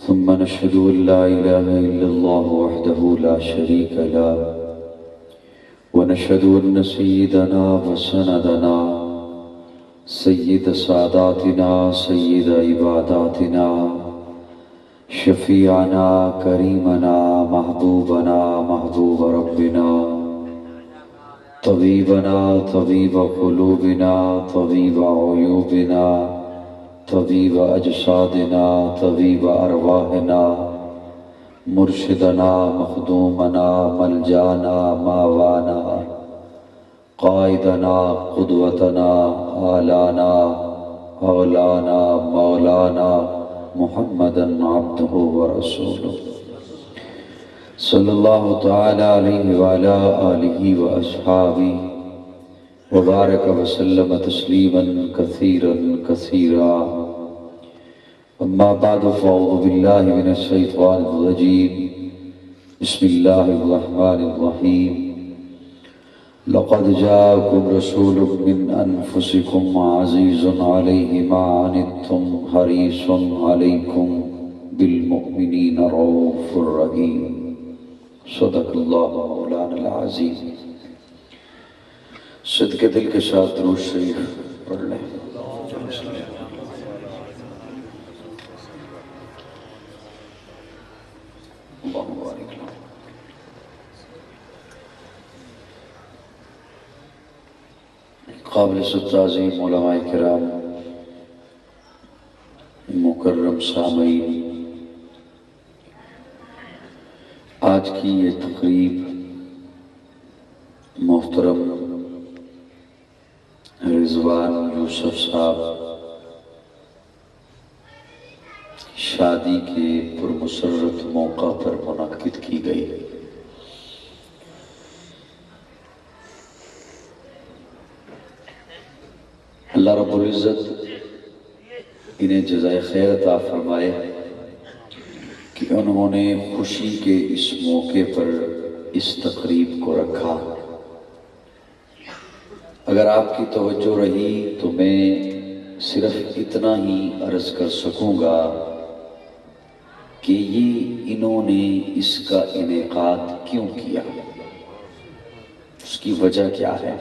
ثم نشهد أن لا إله إلا الله وحده لا شريك له ونشهد أن سيدنا وسندنا سيد ساداتنا سيد عباداتنا شفيعنا كريمنا محبوبنا محبوب ربنا طبيبنا طبيب قلوبنا طبيب عيوبنا طبيب أجسادنا طبيب أرواحنا مرشدنا مخدومنا ملجانا ماوانا قائدنا قدوتنا آلانا أولانا مولانا محمدا عبده ورسوله صلى الله تعالى عليه وعلى آله وأصحابه وبارك وسلم تسليما كثيرا كثيرا أما بعد فأعوذ بالله من الشيطان الرجيم بسم الله الرحمن الرحيم لقد جاءكم رسول من أنفسكم عزيز عليه ما عنتم حريص عليكم بالمؤمنين رؤوف رحيم صدق الله مولانا العظيم۔ صدق دل کے ساتھ درود شریف پڑھ لیں۔ اللہم بارک لنا۔ قابل تعظیم علماء کرام، مکرم سامعین، آج کی یہ تقریب محترم رضوان یوسف صاحب شادی کے پرمسرت موقع پر منعقد کی گئی۔ اللہ رب العزت انہیں جزائے خیر عطا فرمائے کہ انہوں نے خوشی کے اس موقع پر اس تقریب کو رکھا۔ اگر آپ کی توجہ رہی تو میں صرف اتنا ہی عرض کر سکوں گا کہ یہ انہوں نے اس کا انعقاد کیوں کیا، اس کی وجہ کیا ہے۔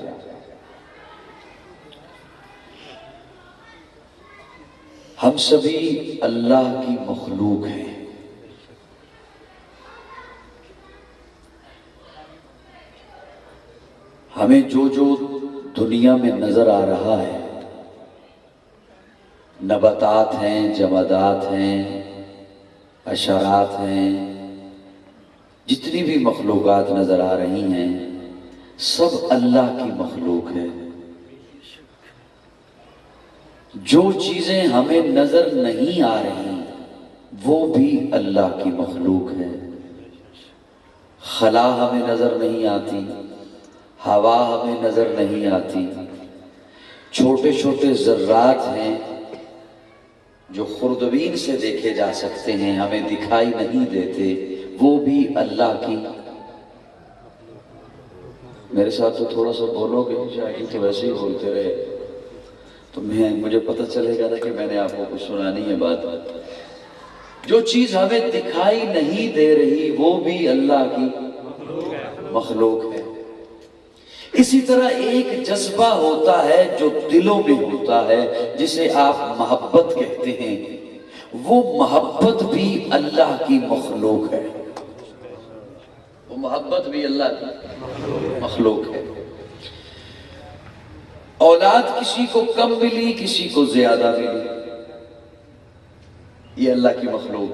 ہم سبھی اللہ کی مخلوق ہیں۔ ہمیں جو دنیا میں نظر آ رہا ہے، نباتات ہیں، جمادات ہیں، حشرات ہیں، جتنی بھی مخلوقات نظر آ رہی ہیں سب اللہ کی مخلوق ہے۔ جو چیزیں ہمیں نظر نہیں آ رہی وہ بھی اللہ کی مخلوق ہے۔ خلا ہمیں نظر نہیں آتی، ہوا ہمیں نظر نہیں آتی، چھوٹے چھوٹے ذرات ہیں جو خوردبین سے دیکھے جا سکتے ہیں، ہمیں دکھائی نہیں دیتے، وہ بھی اللہ کی۔ میرے ساتھ تو تھوڑا سا بولو گے، شاید تو ویسے ہی بولتے رہے تو مجھے پتہ چلے گا نا کہ میں نے آپ کو کچھ سنانی ہے بات۔ جو چیز ہمیں دکھائی نہیں دے رہی وہ بھی اللہ کی مخلوق ہے۔ اسی طرح ایک جذبہ ہوتا ہے جو دلوں میں ہوتا ہے، جسے آپ محبت کہتے ہیں، وہ محبت بھی اللہ کی مخلوق ہے۔ وہ محبت بھی اللہ کی مخلوق ہے۔ اولاد کسی کو کم ملی، کسی کو زیادہ ملی، یہ اللہ کی مخلوق۔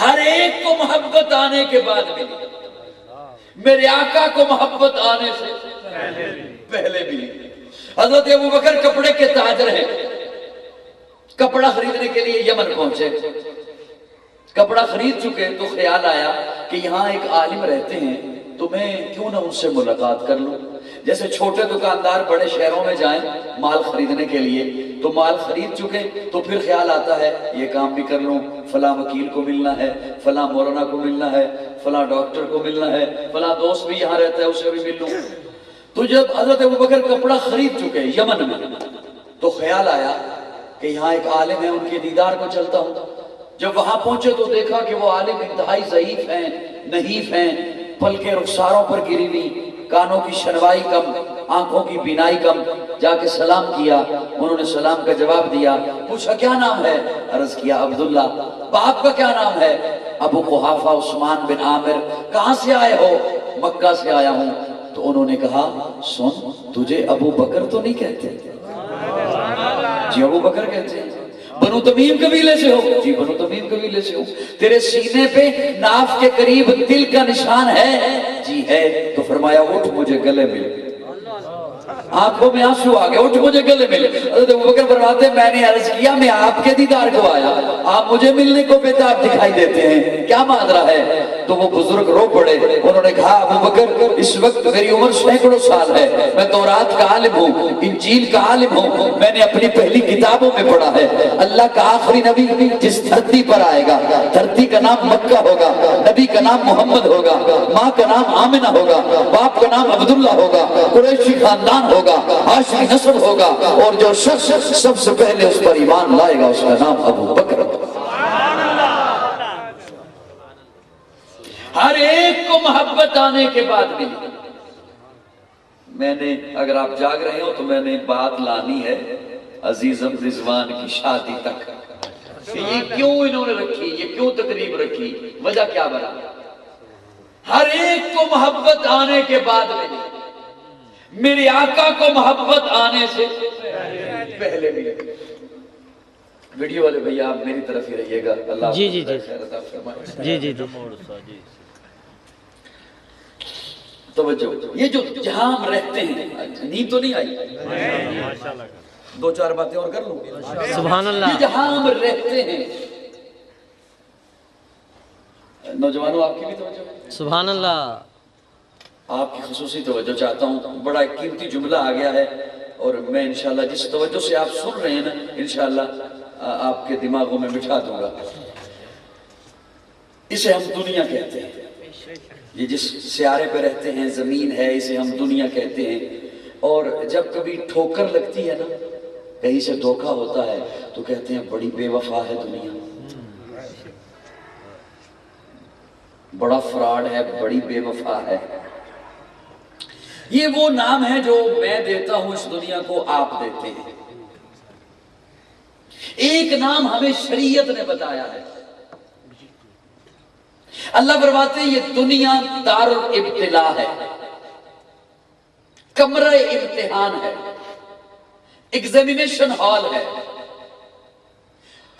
ہر ایک کو محبت آنے کے بعد ملی، میرے آقا کو محبت آنے سے پہلے ملی۔ حضرت ابوبکر کپڑے کے تاجر ہیں، کپڑا خریدنے کے لیے یمن پہنچے، کپڑا خرید چکے تو خیال آیا کہ یہاں ایک عالم رہتے ہیں، تو میں کیوں نہ ان سے ملاقات کر لوں۔ جیسے چھوٹے دکاندار بڑے شہروں میں جائیں مال خریدنے کے لیے، تو مال خرید چکے تو پھر خیال آتا ہے یہ کام بھی کر لوں، فلاں وکیل کو ملنا ہے، فلاں مولانا کو ملنا ہے، فلاں ڈاکٹر کو ملنا ہے، فلاں دوست بھی یہاں رہتا ہے اسے بھی مل لوں۔ تو جب حضرت ابوبکر کپڑا خرید چکے یمن میں، تو خیال آیا کہ یہاں ایک عالم ہے، ان کے دیدار کو چلتا ہوں۔ جب وہاں پہنچے تو دیکھا کہ وہ عالم انتہائی ضعیف ہیں، نحیف ہیں، پلکیں رخساروں پر گری ہوئی، کانوں کی شنوائی کم، آنکھوں کی بینائی کم۔ جا کے سلام کیا، انہوں نے سلام کا جواب دیا، پوچھا کیا نام ہے؟ عرض کیا عبداللہ۔ باپ کا کیا نام ہے؟ ابو قحافہ عثمان بن عامر۔ کہاں سے آئے ہو؟ مکہ سے آیا ہوں۔ تو انہوں نے کہا سن، تجھے ابو بکر تو نہیں کہتے؟ جی ابو بکر کہتے ہیں۔ بنو تمیم قبیلے سے ہو؟ جی بنو تمیم قبیلے سے ہو۔ تیرے سینے پہ ناف کے قریب دل کا نشان ہے؟ جی ہے۔ تو فرمایا اٹھ مجھے گلے مل۔ آنکھوں میں آنسو آ گئے، اٹھ مجھے گلے مل۔ حضرت ابوبکر فرماتے میں نے عرض کیا میں آپ کے دیدار کو آیا، آپ مجھے ملنے کو بےتاب دکھائی دیتے ہیں، کیا ماجرا ہے؟ تو وہ بزرگ رو پڑے، انہوں نے کہا ابوبکر اس وقت میری عمر سینکڑوں سال ہے، میں تورات کا عالم ہوں، انجیل کا عالم ہوں، میں نے اپنی پہلی کتابوں میں پڑھا ہے اللہ کا آخری نبی جس دھرتی پر آئے گا، دھرتی کا نام مکہ ہوگا، نبی کا نام محمد ہوگا، ماں کا نام آمنہ ہوگا، باپ کا نام عبداللہ ہوگا، قریشی خاندان ہوگا، ہاشمی نسل ہوگا، اور جو شخص سب سے پہلے اس پر ایمان لائے گا اس کا نام ابو بکر ہوگا۔ ہر ایک کو محبت آنے کے بعد ملی۔ میں نے اگر آپ جاگ رہے ہو تو میں نے بات لانی ہے عزیزم رضوان کی شادی تک کہ یہ کیوں انہوں نے رکھی، یہ کیوں تقریب رکھی، وجہ کیا بنا؟ ہر ایک کو محبت آنے کے بعد ملی، میرے آقا کو محبت آنے سے پہلے ملی۔ ویڈیو والے بھیا آپ میری طرف ہی رہیے گا، اللہ جی جی جی خیر عطا فرمائے۔ جی جی جی توجہ، یہ جو جہاں ہم رہتے ہیں، نیند تو نہیں آئی؟ دو چار باتیں اور کر لوں۔ سبحان اللہ۔ یہ جہاں ہم رہتے ہیں، نوجوانوں آپ کی بھی توجہ، سبحان اللہ۔ آپ کی خصوصی توجہ چاہتا ہوں، بڑا قیمتی جملہ آ گیا ہے اور میں انشاءاللہ جس توجہ سے آپ سن رہے ہیں نا انشاءاللہ آپ کے دماغوں میں بٹھا دوں گا۔ اسے ہم دنیا کہتے ہیں، یہ جس سیارے پہ رہتے ہیں زمین ہے، اسے ہم دنیا کہتے ہیں۔ اور جب کبھی ٹھوکر لگتی ہے نا، کہیں سے دھوکہ ہوتا ہے تو کہتے ہیں بڑی بے وفا ہے دنیا، بڑا فراڈ ہے، بڑی بے وفا ہے۔ یہ وہ نام ہے جو میں دیتا ہوں اس دنیا کو، آپ دیتے ہیں۔ ایک نام ہمیں شریعت نے بتایا ہے، اللہ فرماتے ہیں یہ دنیا دار الابتلاء ہے، کمرہ امتحان ہے، ایگزامینیشن ہال ہے،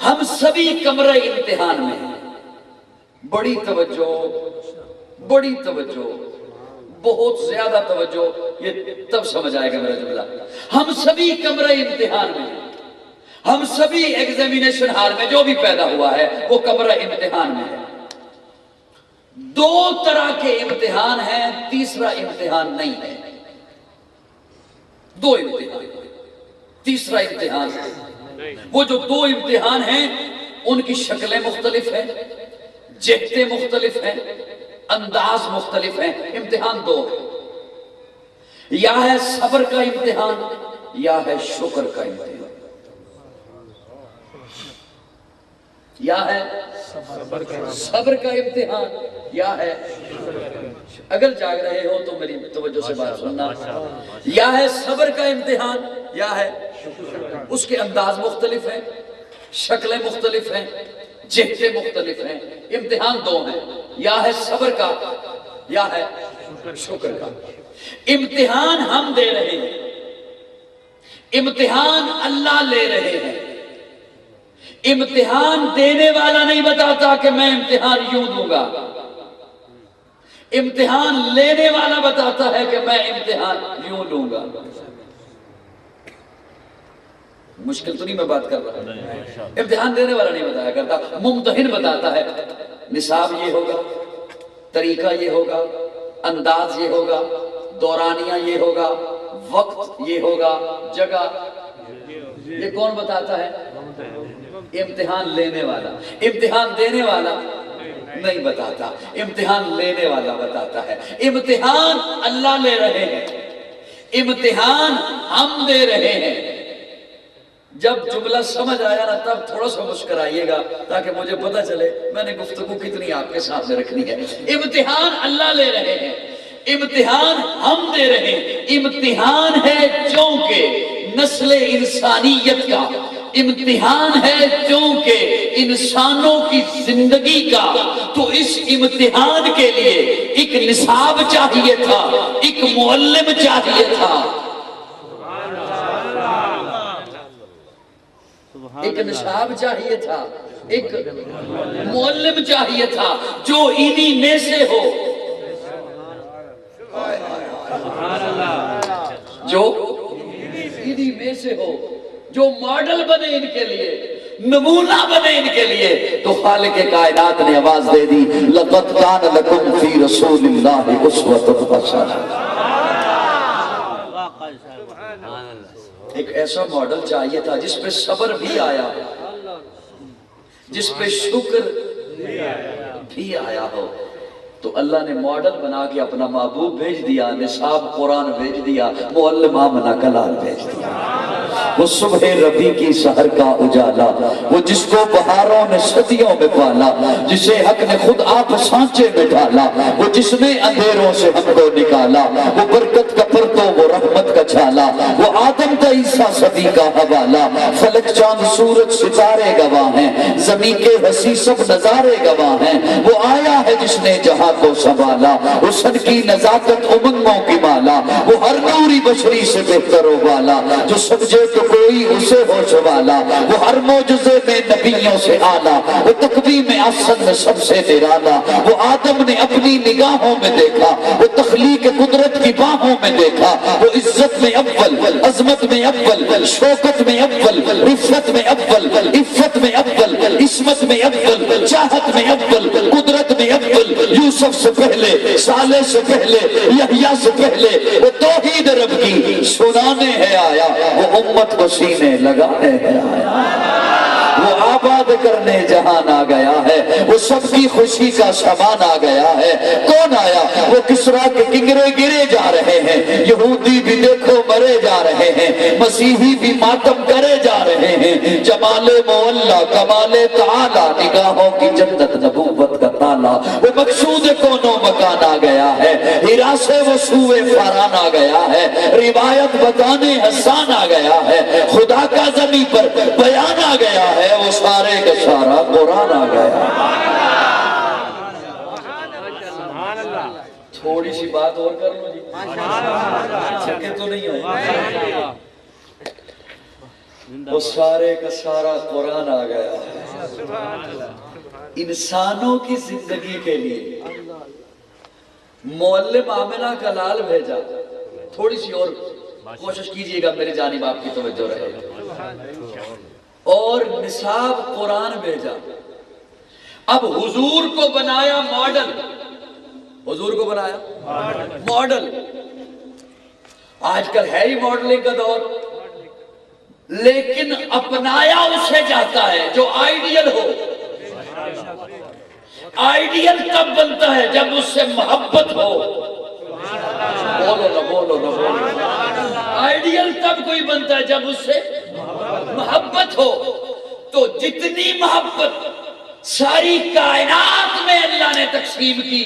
ہم سبھی کمرہ امتحان میں ہیں۔ بڑی توجہ، بڑی توجہ، بہت زیادہ توجہ، یہ تب سمجھ آئے گا میرا جملہ۔ ہم سبھی کمرہ امتحان میں ہیں، ہم سبھی ایگزامینیشن ہال میں، جو بھی پیدا ہوا ہے وہ کمرہ امتحان میں ہے۔ دو طرح کے امتحان ہیں، تیسرا امتحان نہیں ہے۔ دو امتحان، تیسرا امتحان ہے۔ وہ جو دو امتحان ہیں ان کی شکلیں مختلف ہیں، جہتیں مختلف ہیں، انداز مختلف ہیں۔ امتحان دو ہیں، یا ہے صبر کا امتحان یا ہے شکر کا امتحان، یا ہے صبر کا امتحان یا ہے، اگر جاگ رہے ہو تو میری توجہ سے بات سننا، یا ہے صبر کا امتحان یا ہے، اس کے انداز مختلف ہیں، شکلیں مختلف ہیں، جہتیں مختلف ہیں۔ امتحان دو ہیں، یا ہے صبر کا یا ہے شکر کا۔ امتحان ہم دے رہے ہیں، امتحان اللہ لے رہے ہیں، امتحان دینے والا نہیں بتاتا کہ میں امتحان یوں دوں گا، امتحان لینے والا بتاتا ہے کہ میں امتحان یوں لوں گا۔ مشکل تو نہیں میں بات کر رہا، امتحان دینے والا نہیں بتایا کرتا، ممتحن بتاتا ہے نصاب یہ ہوگا، طریقہ یہ ہوگا، انداز یہ ہوگا، دورانیہ یہ ہوگا، وقت یہ ہوگا، جگہ۔ یہ کون بتاتا ہے؟ امتحان لینے والا۔ امتحان دینے والا نہیں بتاتا، امتحان لینے والا بتاتا ہے۔ امتحان اللہ لے رہے ہیں، امتحان ہم دے رہے ہیں۔ جب جملہ سمجھ آیا نا تب تھوڑا سا مسکرائیے گا تاکہ مجھے پتہ چلے میں نے گفتگو کتنی آپ کے سامنے رکھنی ہے۔ امتحان اللہ لے رہے ہیں، امتحان ہم دے رہے ہیں۔ امتحان ہے چونکہ نسل انسانیت کا، امتحان ہے چونکہ انسانوں کی زندگی کا، تو اس امتحان کے لیے ایک نصاب چاہیے تھا، ایک معلم چاہیے تھا، ایک نصاب چاہیے تھا، ایک معلم چاہیے تھا جو انہی میں سے ہو، جو انہی میں سے ہو، جو ماڈل بنے ان کے لیے، نمونہ بنے ان کے لیے۔ تو خالق کائنات نے آواز دے دی، لَقَدْ كَانَ لَكُمْ فِي رَسُولِ اللَّهِ أُسْوَةٌ حَسَنَةٌ۔ ایک ایسا ماڈل چاہیے تھا جس پہ صبر بھی آیا، جس پہ شکر بھی آیا ہو۔ تو اللہ نے ماڈل بنا کے اپنا محبوب بھیج دیا، نصاب قرآن بھیج دیا، معلم آمنہ کلال بھیج دیا۔ وہ صبح ربی کی سحر کا اجالا، وہ جس کو بہاروں نے صدیوں میں پالا، جسے حق نے خود آپ سانچے میں ڈالا، وہ جس نے اندھیروں سے ہم کو نکالا، وہ برکت کا پرتو، وہ رحمت کا چھالا، وہ آدم کا عیسیٰ صدی کا حوالہ، فلک چاند سورج ستارے گواہ ہیں، زمین کے وسیع سب نظارے گواہ ہیں۔ وہ آیا ہے جس نے جہاں کو سنبھالا، حسن کی نزاکت امنگوں کی مالا، وہ ہر نوری بشری سے بہتر و بالا، جو سمجھے تو کوئی اسے ہوش والا، وہ ہر معجزے میں نبیوں سے آلہ، وہ تقویم احسن میں سب سے نرالا، وہ آدم نے اپنی نگاہوں میں دیکھا، وہ تخلیق قدرت کی باہوں میں دیکھا، وہ عزت میں اول، عظمت میں اول، شوکت میں اول، رفت میں اول، عفت میں اول، عصمت میں اول، چاہت میں اول، قدرت میں اول، یوسف سے پہلے، صالح سے پہلے، یحییٰ سے پہلے، وہ توحید رب کی سنانے ہے آیا، وہ امت کو سینے لگانے ہے آیا، وہ آباد کرنے جہان آ گیا ہے، وہ سب کی خوشی کا سامان آ گیا ہے۔ کون آیا؟ وہ کسریٰ کے کنگرے گرے جا رہے ہیں، یہودی بھی دیکھو مرے جا رہے ہیں، مسیحی بھی ماتم کرے جا رہے ہیں۔ جمال مولا کمال تعالی، نگاہوں کی جنت نبوت کا تالا، وہ مقصود کونوں مکان آ گیا ہے، ہرا سے وہ سوئے فاران آ گیا ہے، روایت بتانے حسان آ گیا ہے، خدا کا زمین پر بیان آ گیا ہے، وہ سارے کا سارا قرآن آ گیا۔ تھوڑی سی بات اور کر لو جی، چھکے تو نہیں ہو، وہ سارے کا سارا قرآن آ گیا ہے۔ انسانوں کی زندگی کے لیے معلم آمنہ کلال بھیجا۔ تھوڑی سی اور کوشش کیجئے گا، میری جانب آپ کی توجہ رہے، اور نصاب قرآن بھیجا۔ اب حضور کو بنایا ماڈل، حضور کو بنایا ماڈل۔ آج کل ہے ہی ماڈلنگ کا دور، لیکن اپنایا اسے جاتا ہے جو آئیڈیل ہو۔ آئیڈیل تب بنتا ہے جب اس سے محبت ہو۔ بولو نہ بولو نہ بولو۔ آئیڈیل تب کوئی بنتا ہے جب اس سے محبت ہو۔ تو جتنی محبت ساری کائنات میں اللہ نے تقسیم کی،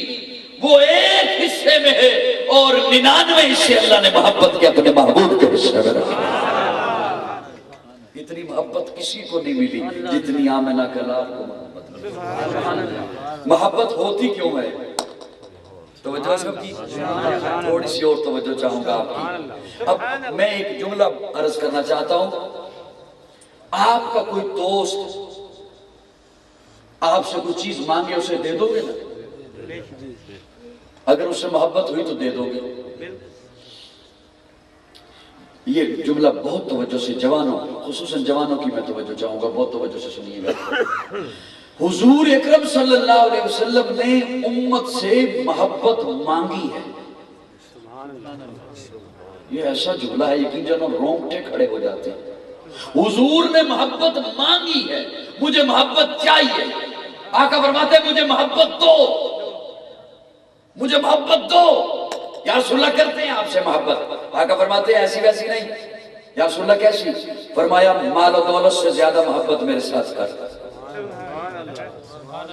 وہ ایک حصے میں ہے، اور 99 حصے اللہ نے محبت کے اپنے محبوب کے حصے میں رکھا۔ اتنی محبت کسی کو نہیں ملی جتنی آمنہ کلال کو محبت ملی۔ محبت ہوتی کیوں ہے؟ توجہ سب کی، تھوڑی سی اور توجہ چاہوں گا آپ کی۔ اب میں ایک جملہ عرض کرنا چاہتا ہوں۔ آپ کا کوئی دوست آپ سے کوئی چیز مانگے اسے دے دو گے نا؟ اگر اس سے محبت ہوئی تو دے دو گے. یہ جملہ بہت توجہ سے جوانوں، خصوصاً جوانوں کی میں توجہ چاہوں گا، بہت توجہ سے سنیے گا. حضور اکرم صلی اللہ علیہ وسلم نے امت سے محبت مانگی ہے. یہ ایسا جملہ ہے یقین جانو رونگٹے کھڑے ہو جاتے ہیں. حضور نے محبت مانگی ہے، مجھے محبت چاہیے. آقا فرماتے ہیں مجھے محبت دو، مجھے محبت دو. یا رسول اللہ کرتے ہیں آپ سے محبت. آقا فرماتے ہیں ایسی ویسی نہیں. یا رسول اللہ کیسی؟ فرمایا مال و دولت سے زیادہ محبت میرے ساتھ کر.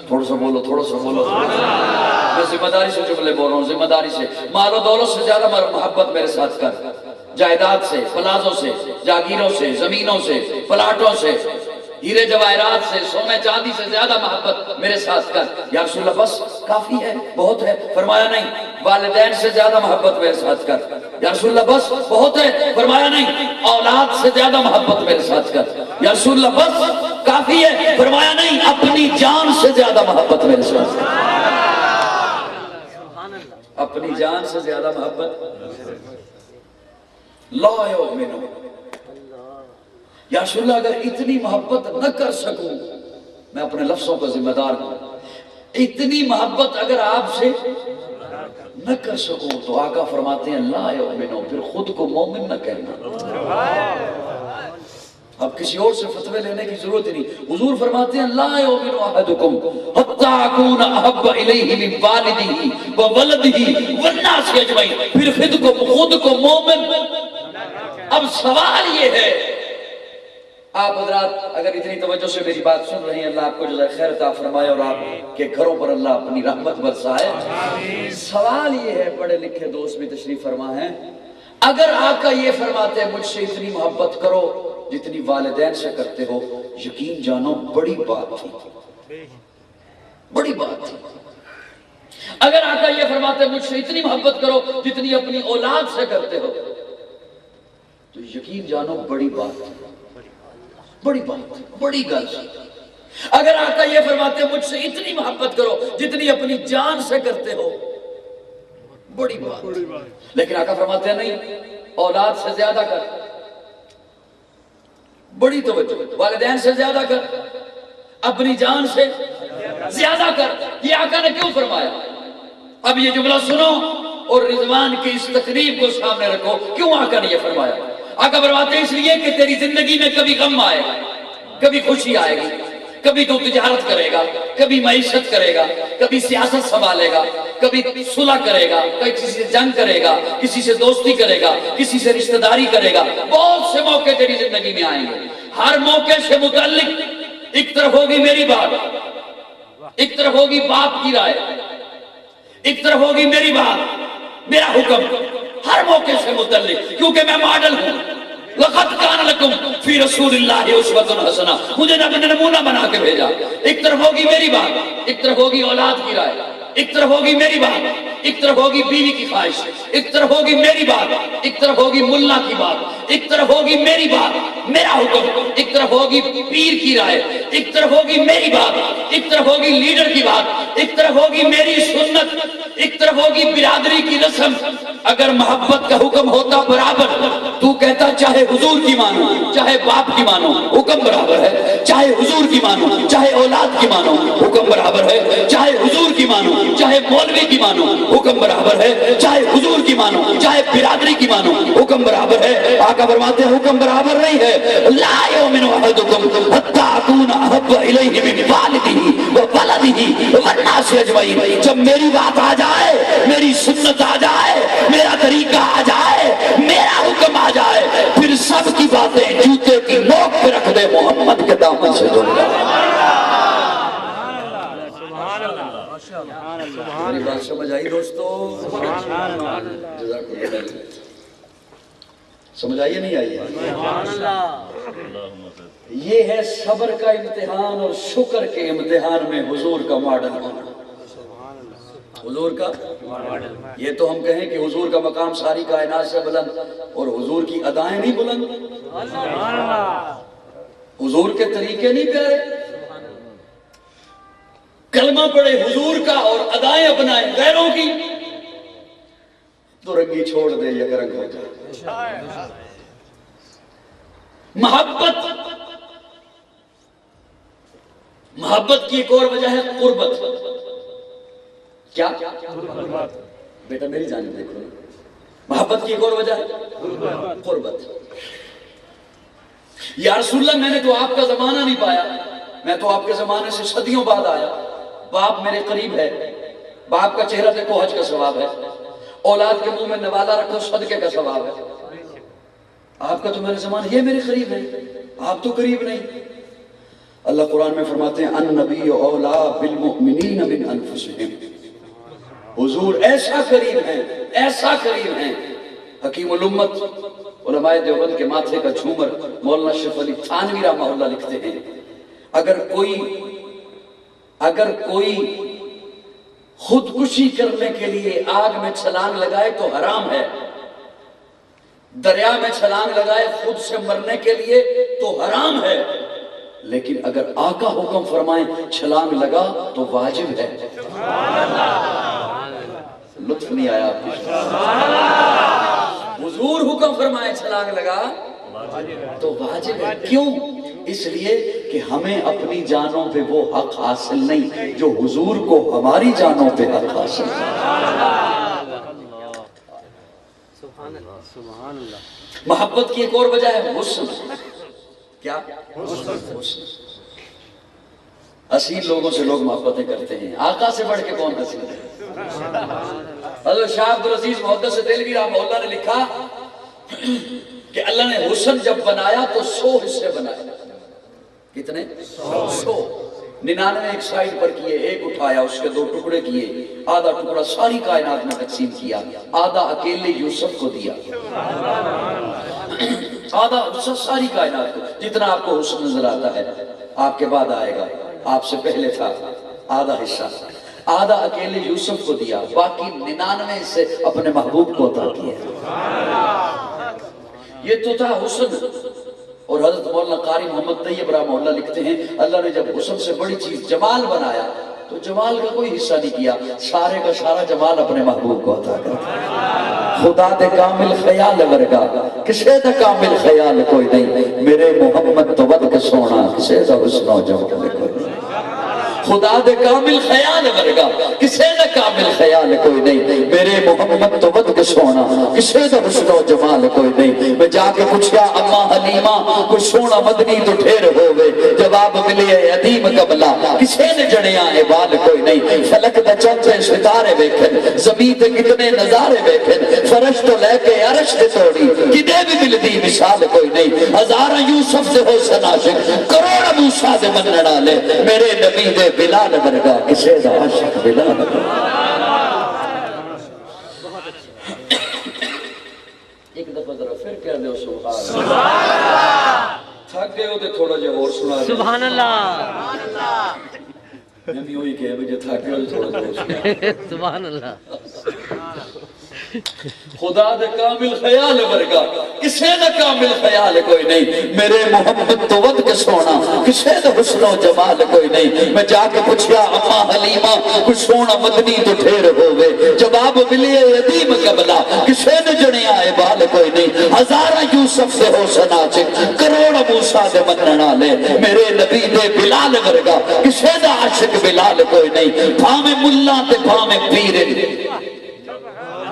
تھوڑا سا بولو، تھوڑا سا بولو. میں ذمہ داری سے جملے بول رہا ہوں، ذمہ داری سے. مال و دولت سے زیادہ محبت میرے ساتھ کر. جائیداد سے، پلازوں سے، جاگیروں سے، زمینوں سے، پلاٹوں سے، ہیرے جواہرات سے، سونے چاندی سے زیادہ محبت میرے ساتھ کر. یا رسول اللہ بس کافی ہے، بہت ہے؟ فرمایا نہیں. والدین سے زیادہ محبت میرے ساتھ کر. یا رسول اللہ بس بہت ہے؟ فرمایا نہیں. اولاد سے زیادہ محبت میرے ساتھ کر. یا رسول اللہ بس کافی ہے؟ فرمایا نہیں. اپنی جان سے زیادہ محبت میرے ساتھ کر. اپنی جان سے زیادہ محبت. لا یؤمنو. یا رسول اللہ اگر اتنی محبت نہ کر سکوں، میں اپنے لفظوں کا ذمہ دار ہوں، اتنی محبت اگر آپ سے نہ کر سکوں تو آقا فرماتے ہیں لا یؤمنو، پھر خود کو مومن نہ کہنا. اب کسی اور سے فتوے لینے کی ضرورت نہیں. حضور فرماتے ہیں لا یؤمن احدکم حتی اکون احب الیہ من والدہ وولدہ والناس اجمعین، پھر خود کو مومن. اب سوال یہ ہے، آپ حضرات اگر اتنی توجہ سے میری بات سن رہے ہیں، اللہ آپ کو جزائے خیر عطا فرمائے اور آپ کے گھروں پر اللہ اپنی رحمت برسائے. سوال یہ ہے، پڑھے لکھے دوست بھی تشریف فرما ہیں، اگر آقا یہ فرماتے ہیں مجھ سے اتنی محبت کرو جتنی والدین سے کرتے ہو، یقین جانو بڑی بات تھی، بڑی بات تھی. اگر آقا یہ فرماتے ہیں مجھ سے اتنی محبت کرو جتنی اپنی اولاد سے کرتے ہو تو یقین جانو بڑی بات تھی، بڑی بات، بڑی گل. اگر آقا یہ فرماتے ہیں مجھ سے اتنی محبت کرو جتنی اپنی جان سے کرتے ہو، بڑی بات. لیکن آقا فرماتے ہیں نہیں، اولاد سے زیادہ کر. بڑی توجہ. والدین سے زیادہ کر، اپنی جان سے زیادہ کر. یہ آقا نے کیوں فرمایا؟ اب یہ جملہ سنو اور رضوان کی اس تقریب کو سامنے رکھو. کیوں آقا نے یہ فرمایا؟ آقا فرماتے ہیں اس لیے کہ تیری زندگی میں کبھی غم آئے گا، کبھی خوشی آئے گی، کبھی تو تجارت کرے گا، کبھی معیشت کرے گا، کبھی سیاست سنبھالے گا، کبھی صلح کرے گا، کبھی کسی سے جنگ کرے گا، کسی سے دوستی کرے گا، کسی سے رشتہ داری کرے گا. بہت سے موقع تیری زندگی میں آئیں گے. ہر موقع سے متعلق ایک طرف ہوگی میری بات، ایک طرف ہوگی باپ کی رائے، ایک طرف ہوگی میری بات، میرا حکم. ہر موقع سے متعلق، کیونکہ میں ماڈل ہوں. لَقَدْ كَانَ لَكُمْ فِي رَسُولِ اللَّهِ أُسْوَةٌ حَسَنَةٌ، مجھے نبی نے نمونہ بنا کے بھیجا. ایک طرف ہوگی میری بات، ایک طرف ہوگی اولاد کی رائے، ایک طرف ہوگی میری بات، ایک طرف ہوگی بیوی کی خواہش، ایک طرف ہوگی میری بات، ایک طرف ہوگی ملا کی بات، ایک طرف ہوگی میری بات، میرا حکم، ایک طرف ہوگی پیر کی رائے، ایک طرف ہوگی میری بات، ایک طرف ہوگی لیڈر کی بات، ایک طرف ہوگی میری سنت، ایک طرف ہوگی برادری کی رسم. اگر محبت کا حکم ہوتا برابر، تو کہتا چاہے حضور کی مانو چاہے باپ کی مانو حکم برابر ہے، چاہے حضور کی مانو چاہے اولاد کی مانو حکم برابر ہے، چاہے حضور کی مانو چاہے مولوی کی مانو حکم برابر ہے، چاہے حضور کی مانو چاہے برادری کی مانو حکم برابر ہے. آقا فرماتے ہیں حکم برابر نہیں ہے. لا یؤمن احدکم حتی اکون احب الیہ من والدہ وولدہ والناس اجمعین. جب میری بات آ جائے، میری سنت آ جائے، میرا طریقہ آ جائے، میرا حکم آ جائے، پھر سب کی باتیں جوتے کی نوک پہ رکھ دے، محمد کے دامن سے جڑ جائے. میری بات سمجھ آئی دوستو؟ سمجھ آئیے نہیں آئیے؟ یہ ہے صبر کا امتحان اور شکر کے امتحان میں حضور کا ماڈل ہونا. حضور کا یہ تو ہم کہیں کہ حضور کا مقام ساری کائنات سے بلند اور حضور کی ادائیں نہیں بلند، حضور کے طریقے نہیں پیارے. کلمہ پڑھے حضور کا اور ادائیں اپنائیں غیروں کی تو رنگی چھوڑ دے یا رنگ ہو جائے. محبت کی ایک اور وجہ ہے قربت. کیا بیٹا میری جانب دیکھو. محبت کی ایک اور وجہ ہے قربت. یا رسول اللہ میں نے تو آپ کا زمانہ نہیں پایا, میں تو آپ کے زمانے سے صدیوں بعد آیا. باپ میرے قریب ہے, باپ کا چہرہ دیکھو حج کا ثواب ہے, اولاد کے منہ میں نوالا رکھو صدقے کا ثواب ہے. آپ کا تو میرے زمانہ یہ میرے قریب ہے, آپ تو قریب نہیں. اللہ قرآن میں فرماتے ہیں النبی اولا بالمؤمنین من انفسہم. حضور ایسا قریب ہیں, ایسا قریب ہیں. حکیم الامت علماء دیوبند کے ماتھے کا جھومر مولانا اشرف علی تھانوی رحمہ اللہ لکھتے ہیں اگر کوئی خودکشی کرنے کے لیے آگ میں چھلانگ لگائے تو حرام ہے, دریا میں چھلانگ لگائے خود سے مرنے کے لیے تو حرام ہے, لیکن اگر آقا حکم فرمائیں چھلانگ لگا تو واجب ہے. لطف نہیں آیا آپ کی. حضور حکم فرمائیں چھلانگ لگا تو واجب ہے. کیوں؟ اس لیے کہ ہمیں اپنی جانوں پہ وہ حق حاصل نہیں جو حضور کو ہماری جانوں پہ حق حاصل ہے. محبت کی ایک اور وجہ ہے حسن. کیا حسن. حسین لوگوں سے لوگ محبتیں کرتے ہیں, آقا سے بڑھ کے کون حسین ہے. حضرت شاہ عبدالعزیز محدث دہلوی رحمہ اللہ نے لکھا کہ اللہ نے حسن جب بنایا تو 100 حصے بنائے. کتنے؟ 100. 99 ایک سائڈ پر کیے, ایک اٹھایا, اس کے 2 ٹکڑے کیے, آدھا ٹکڑا ساری کائنات میں تقسیم کیا, آدھا اکیلے یوسف کو دیا, آدھا ساری کائنات کو. جتنا آپ کو حسن نظر آتا ہے آپ کے بعد آئے گا, آپ سے پہلے تھا آدھا حصہ, آدھا اکیلے یوسف کو دیا, باقی 99 سے اپنے محبوب کو عطا کیا. یہ تو تھا حسن. اور حضرت مولانا قاری محمد طیب رحمہ اللہ لکھتے ہیں اللہ نے جب حسن سے بڑی چیز جمال بنایا تو جمال کا کوئی حصہ نہیں کیا, سارے کا سارا جمال اپنے محبوب کو عطا کیا. خدا دے کامل خیال ورگا کسے دا کامل خیال کوئی نہیں, میرے محمد تو ود کے سونا کسے دا حسن و جمال کوئی نہیں. خدا دے کامل خیال ورگا کسے دا کامل خیال کوئی نہیں, میرے محمد تو ود کے سونا کسے دا حسن و جمال کوئی نہیں. میں جا کے پوچھیا اما حلیمہ کوئی سونا مدنی تو ٹھیر ہوئے, جواب ملے عدیم قبلہ کسے نے جڑیاں اے بال کوئی نہیں. فلک دا چوتھے ستارے بیکھن, زمین تے کتنے نظارے بیکھن, فرش تو لے کے عرش تے توڑی کدے بھی ملدی مثال کوئی نہیں. ہزارہ یوسف سے حسن عاشق, کروڑ موسیٰ دے مننا لے, میرے نبی دے بلال ورگا کسے دا عاشق بلال ورگا. ایک دفعہ ذرا پھر کہہ دے سبحان اللہ. تھک گئے ہو تے تھوڑا جہا اور سنا دے سبحان اللہ. میں بھی وہی کہہ بجے تھک گئے ہو تے تھوڑا جہا اور سنا. سبحان اللہ. خدا دے کامل خیال ورگا کسے دا کامل خیال کوئی نہیں, میرے محمد تو ود کے سونا کسے دا حسن و جمال کوئی نہیں. میں جا کے پوچھیا اما حلیمہ کوئی سونا مدنی تو ٹھیر ہوئے, جواب ملے عدیم قبلہ کسے نے جڑیاں اے بال کوئی نہیں. ہزارہ یوسف سے حسن عاشق, کروڑ موسیٰ دے مننا لے, میرے نبی دے بلال ورگا کسے دا عاشق بلال کوئی نہیں. بھاویں ملا تے بھاویں پیر,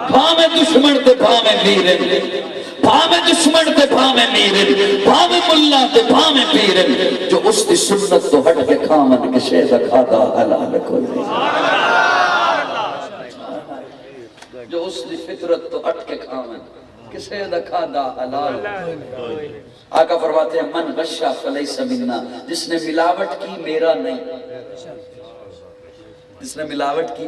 بھاویں دشمن تے بھاویں ویر, بھاویں دشمن تے بھاویں میر, بھاویں ملا تے بھاویں پیر, جو اس دی سنت تو ہٹ کے کھامن کسے دا کھادا حلال کوئی نہیں. جو اس دی فطرت تو ہٹ کے کھامن کسے دا کھادا حلال. آقا فرماتے ہیں من غشا فلیس منا, جس نے ملاوٹ کی میرا نہیں. جس نے ملاوٹ کی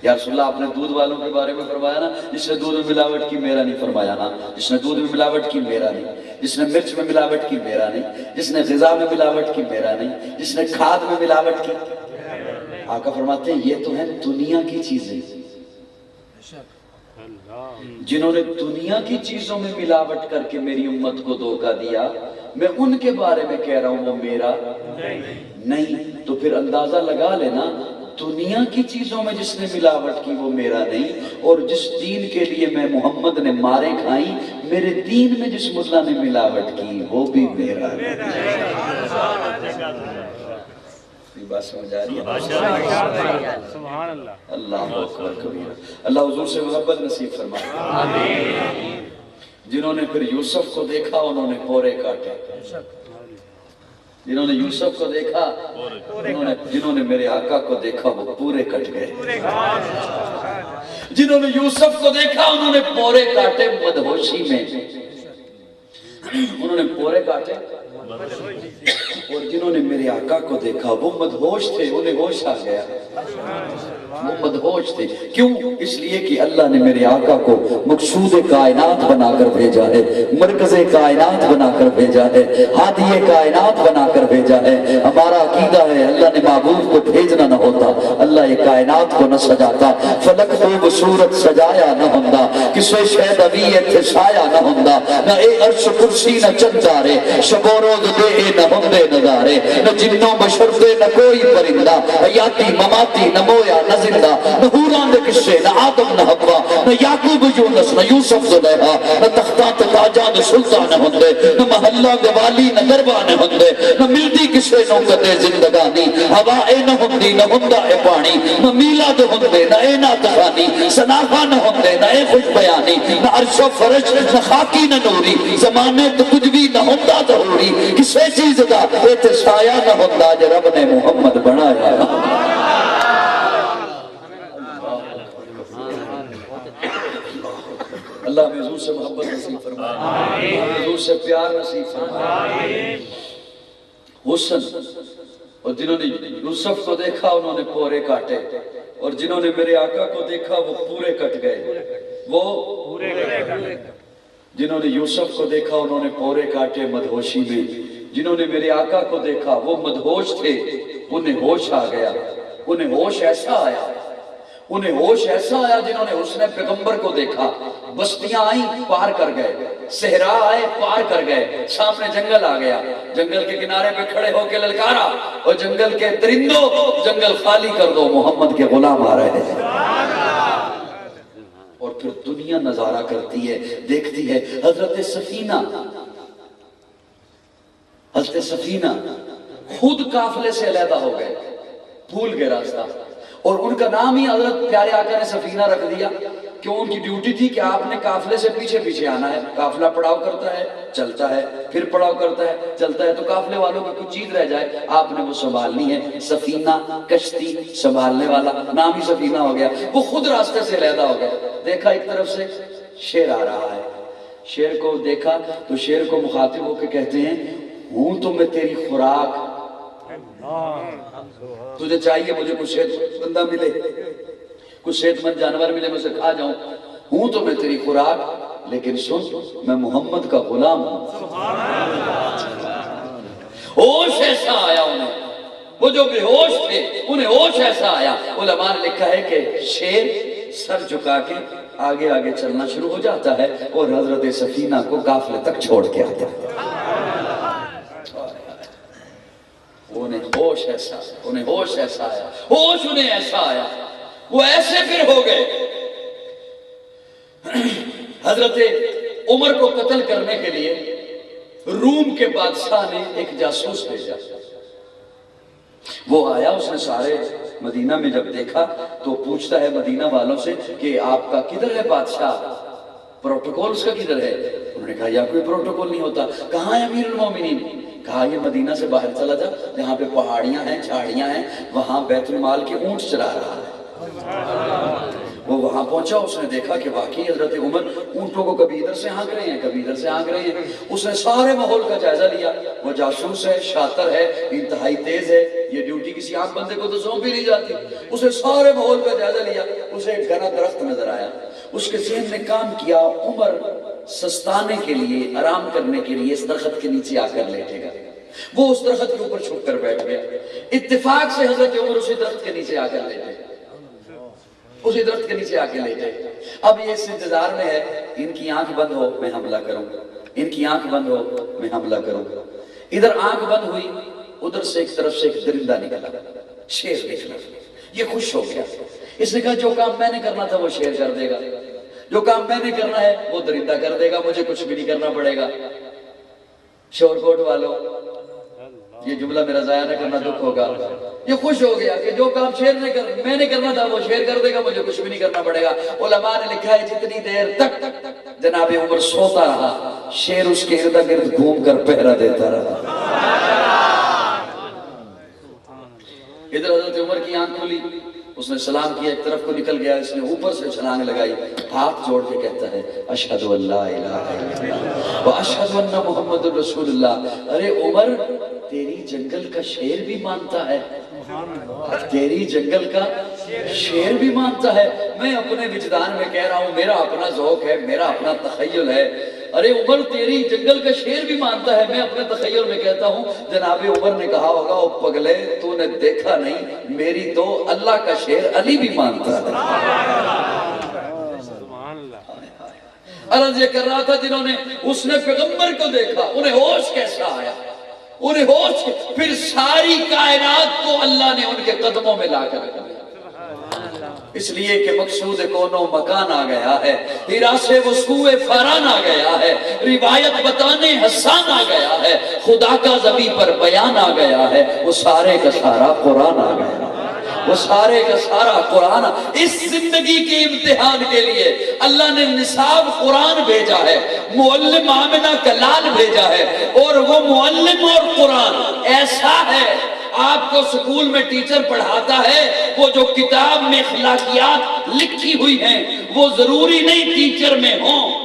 یا رسول اللہ آپ نے دودھ والوں کے بارے میں فرمایا نا, جس نے دودھ میں ملاوٹ کی میرا نہیں فرمایا نا. جس نے دودھ میں ملاوٹ کی میرا نہیں, جس نے مرچ میں ملاوٹ کی میرا نہیں, جس نے غذا میں ملاوٹ کی میرا نہیں, جس نے کھاد میں ملاوٹ کی. آقا فرماتے ہیں یہ تو ہے دنیا کی چیزیں, جنہوں نے دنیا کی چیزوں میں ملاوٹ کر کے میری امت کو دھوکہ دیا, میں ان کے بارے میں کہہ رہا ہوں وہ میرا نہیں. تو پھر اندازہ لگا لینا دنیا کی چیزوں میں جس نے ملاوٹ کی وہ میرا نہیں، اور جس دین کے لیے میں محمد نے مارے کھائی، میرے دین میں جس ملا نے ملاوٹ کی وہ بھی میرا نہیں۔ یہ بات سمجھ آ رہی ہے؟ اللہ اکبر کبیر۔ اللہ حضور سے محبت نصیب فرمائے۔ جنہوں نے پھر یوسف کو دیکھا انہوں نے پورے کاٹے، جنہوں نے یوسف کو دیکھا، جنہوں نے میرے آقا کو دیکھا وہ پورے کٹ گئے، جنہوں نے یوسف کو دیکھا انہوں نے پورے کاٹے مدہوشی میں، انہوں نے پورے کاٹے، اور جنہوں نے میرے آقا کو دیکھا وہ مدہوش تھے، انہیں ہوش آ گیا، وہ مدہوش تھے۔ کیوں؟ اس لیے کہ اللہ نے میرے آقا کو مقصود کائنات بنا کر بھیجا ہے، مرکز کائنات بنا کر بھیجا ہے، ہادی کائنات بنا کر بھیجا ہے۔ ہمارا عقیدہ ہے اللہ نے محبوب کو بھیجنا نہ ہوتا، اللہ یہ کائنات کو نہ سجاتا، فلک خوبصورت سجایا نہ ہوندا، کسے شہد ابھی اتھے سایا نہ ہوندا، نہ اے عرش کرسی نہ چندارے، شب و روز دے اے نہ ہوندے نظارے، نہ جنوں بشر دے نہ کوئی پرندہ، حیاتی مماتی نہ مویا نہ زندہ، نہ حوران دے قصے نہ آدم نہ حوا، نہ یعقوب یونس نہ یوسف زلیخا، نہ تختاں تے تاجاں دے سلطان ہوندے، نہ محلہ دے والی نہ دربان ہوندے، نہ ملدی کسے نو کدے زندگانی، ہوا اے نہ ہوندی نہ ہوندا اے پانی، نہ میلاد ہوندے نہ اے ناطقانی، سناخا نہ ہوندے نہ اے خوش بیانی، نہ عرش و فرش نہ خاکی نہ نوری، زمانے تو کچھ بھی نہ ہوندا ضروری، کسے چیز دا ایت سایہ نہ ہوندا جو رب نے محمد بنایا۔ اللہ میں حضور سے محبت نصیب فرمائے، حضور سے پیار نصیب فرمائے۔ حسن، اور جنہوں نے یوسف کو دیکھا انہوں نے پورے کاٹے، اور جنہوں نے میرے آقا کو دیکھا وہ پورے کٹ گئے، وہ جنہوں نے یوسف کو دیکھا انہوں نے پورے کاٹے مدہوشی میں، جنہوں نے میرے آقا کو دیکھا وہ مدہوش تھے، انہیں ہوش آ گیا، انہیں ہوش ایسا آیا، انہیں ہوش ایسا آیا جنہوں نے حسن پیغمبر کو دیکھا، بستیاں آئیں پار کر گئے، صحرا آئے پار کر گئے، سامنے جنگل آ گیا، جنگل کے کنارے پہ کھڑے ہو کے للکارا، اور جنگل کے درندوں جنگل خالی کر دو، محمد کے غلام آ رہے ہیں۔ اور پھر دنیا نظارہ کرتی ہے، دیکھتی ہے حضرت سفینہ، حضرت سفینہ خود قافلے سے علیحدہ ہو گئے، بھول گئے راستہ، اور ان کا نام ہی حضرت پیارے آقا نے سفینہ رکھ دیا، کیوں ان کی ڈیوٹی تھی کہ آپ نے قافلے سے پیچھے پیچھے آنا ہے، قافلہ پڑاؤ کرتا ہے چلتا ہے، پھر پڑاؤ کرتا ہے چلتا ہے، تو قافلے والوں کی کچھ چیز رہ جائے آپ نے وہ سنبھالنی ہے، سفینہ کشتی سنبھالنے والا، نام ہی سفینہ ہو گیا، وہ خود راستے سے علیحدہ ہو گئے، دیکھا ایک طرف سے شیر آ رہا ہے، شیر کو دیکھا تو شیر کو مخاطب ہو کے کہتے ہیں ہوں تو میں تیری خوراک، تجھے چاہیے مجھے کچھ صحت بندہ ملے، کچھ صحت مند جانور ملے میں اسے کھا جاؤں، ہوں تو میں تیری خوراک، لیکن سن میں محمد کا غلام ہوں۔ ہوش ایسا آیا انہیں، وہ جو بے ہوش تھے انہیں ہوش ایسا آیا، علماء نے لکھا ہے کہ شیر سر جھکا کے آگے آگے چلنا شروع ہو جاتا ہے اور حضرت سفینہ کو قافلے تک چھوڑ کے آتا ہے۔ انہیں ہوش ایسا آیا، انہیں ہوش ایسا آیا، ہوش انہیں ایسا آیا، وہ ایسے پھر ہو گئے۔ حضرت عمر کو قتل کرنے کے لیے روم کے بادشاہ نے ایک جاسوس بھیجا، وہ آیا، اس نے سارے مدینہ میں جب دیکھا تو پوچھتا ہے مدینہ والوں سے کہ آپ کا کدھر ہے بادشاہ، پروٹوکول اس کا کدھر ہے؟ انہوں نے کہا یا کوئی پروٹوکول نہیں ہوتا۔ کہاں ہے امیر المومنین؟ کہا یہ مدینہ سے باہر چلا جا، جہاں پہ پہاڑیاں ہیں جھاڑیاں ہیں، وہاں بیت المال کے اونٹ چلا رہا ہے۔ وہ وہاں پہنچا، اس نے دیکھا کہ واقعی حضرت عمر اونٹوں کو کبھی ادھر سے ہانک رہے ہیں کبھی ادھر سے ہانک رہے ہیں، اس نے سارے ماحول کا جائزہ لیا، وہ جاسوس ہے، شاطر ہے، انتہائی تیز ہے، یہ ڈیوٹی کسی عام بندے کو تو سونپی نہیں جاتی، اس نے سارے ماحول کا جائزہ لیا، اسے ایک گھنا درخت نظر آیا، اس کے ذہن نے کام کیا عمر سستانے کے لیے، آرام کرنے کے لیے اس درخت کے نیچے آ کر لیٹے گا، وہ اس درخت کے اوپر چھپ کر بیٹھ گیا، اتفاق سے حضرت عمر اسی درخت کے نیچے آ کر لیٹے، اسی درخت کے نیچے آ کے لیٹے۔ اب یہ اس انتظار میں ہے ان کی آنکھ بند ہو میں حملہ کروں، ان کی آنکھ بند ہو میں حملہ کروں۔ ادھر آنکھ بند ہوئی، ادھر سے ایک طرف سے ایک درندہ نکلا، شیر نکلا، یہ خوش ہو گیا، اس نے کہا جو کام میں نے کرنا تھا وہ شیر کر دے گا، جو کام میں نے کرنا ہے وہ درندہ کر دے گا، مجھے کچھ بھی نہیں کرنا پڑے گا۔ شور کوٹ والوں، یہ جملہ میرا ضائع نہ کرنا، دکھ ہوگا۔ یہ خوش ہو گیا کہ جو کام میں نے کرنا تھا وہ شیر کر دے گا، مجھے کچھ بھی نہیں کرنا پڑے گا۔ علماء نے لکھا ہے جتنی دیر تک جناب عمر سوتا رہا، شیر اس کے ارد گرد گھوم کر پہرا دیتا رہا۔ ادھر حضرت عمر کی آنکھ کھلی، اس نے سلام کیا، ایک طرف کو نکل گیا، اس نے اوپر سے چھلانگ لگائی، ہاتھ جوڑ کے کہتا ہے اشہد ان لا الہ الا اللہ واشہد ان محمد رسول اللہ۔ ارے عمر، تیری جنگل کا شیر بھی مانتا ہے، تیری جنگل کا شیر بھی مانتا ہے، میں اپنے وجدان میں کہہ رہا ہوں میرا اپنا ذوق ہے، میرا اپنا تخیل ہے۔ ارے عمر، تیری جنگل کا شیر بھی مانتا ہے، میں اپنے تخیل میں کہتا ہوں۔ جناب عمر نے کہا ہوگا او پگلے، تو نے دیکھا نہیں، میری تو اللہ کا شیر علی بھی مانتا ہے۔ عرض یہ کر رہا تھا، جنہوں نے اس نے پیغمبر کو دیکھا انہیں ہوش کیسا آیا، انہیں ہوش، پھر ساری کائنات کو اللہ نے ان کے قدموں میں لا کر رکھا، اس لیے کہ مقصود کون و مکان آ گیا ہے، ہراس وسوع فاران آ گیا ہے، روایت بتانے حسان آ گیا ہے، خدا کا زمین پر بیان آ گیا ہے، وہ سارے کا سارا قرآن آ گیا ہے، وہ سارے کا سارا قرآن۔ اس زندگی کے امتحان کے لیے اللہ نے نصاب قرآن بھیجا ہے، معلم آمنہ کا لال بھیجا ہے، اور وہ معلم اور قرآن ایسا ہے، آپ کو سکول میں ٹیچر پڑھاتا ہے، وہ جو کتاب میں اخلاقیات لکھی ہوئی ہیں وہ ضروری نہیں ٹیچر میں ہوں۔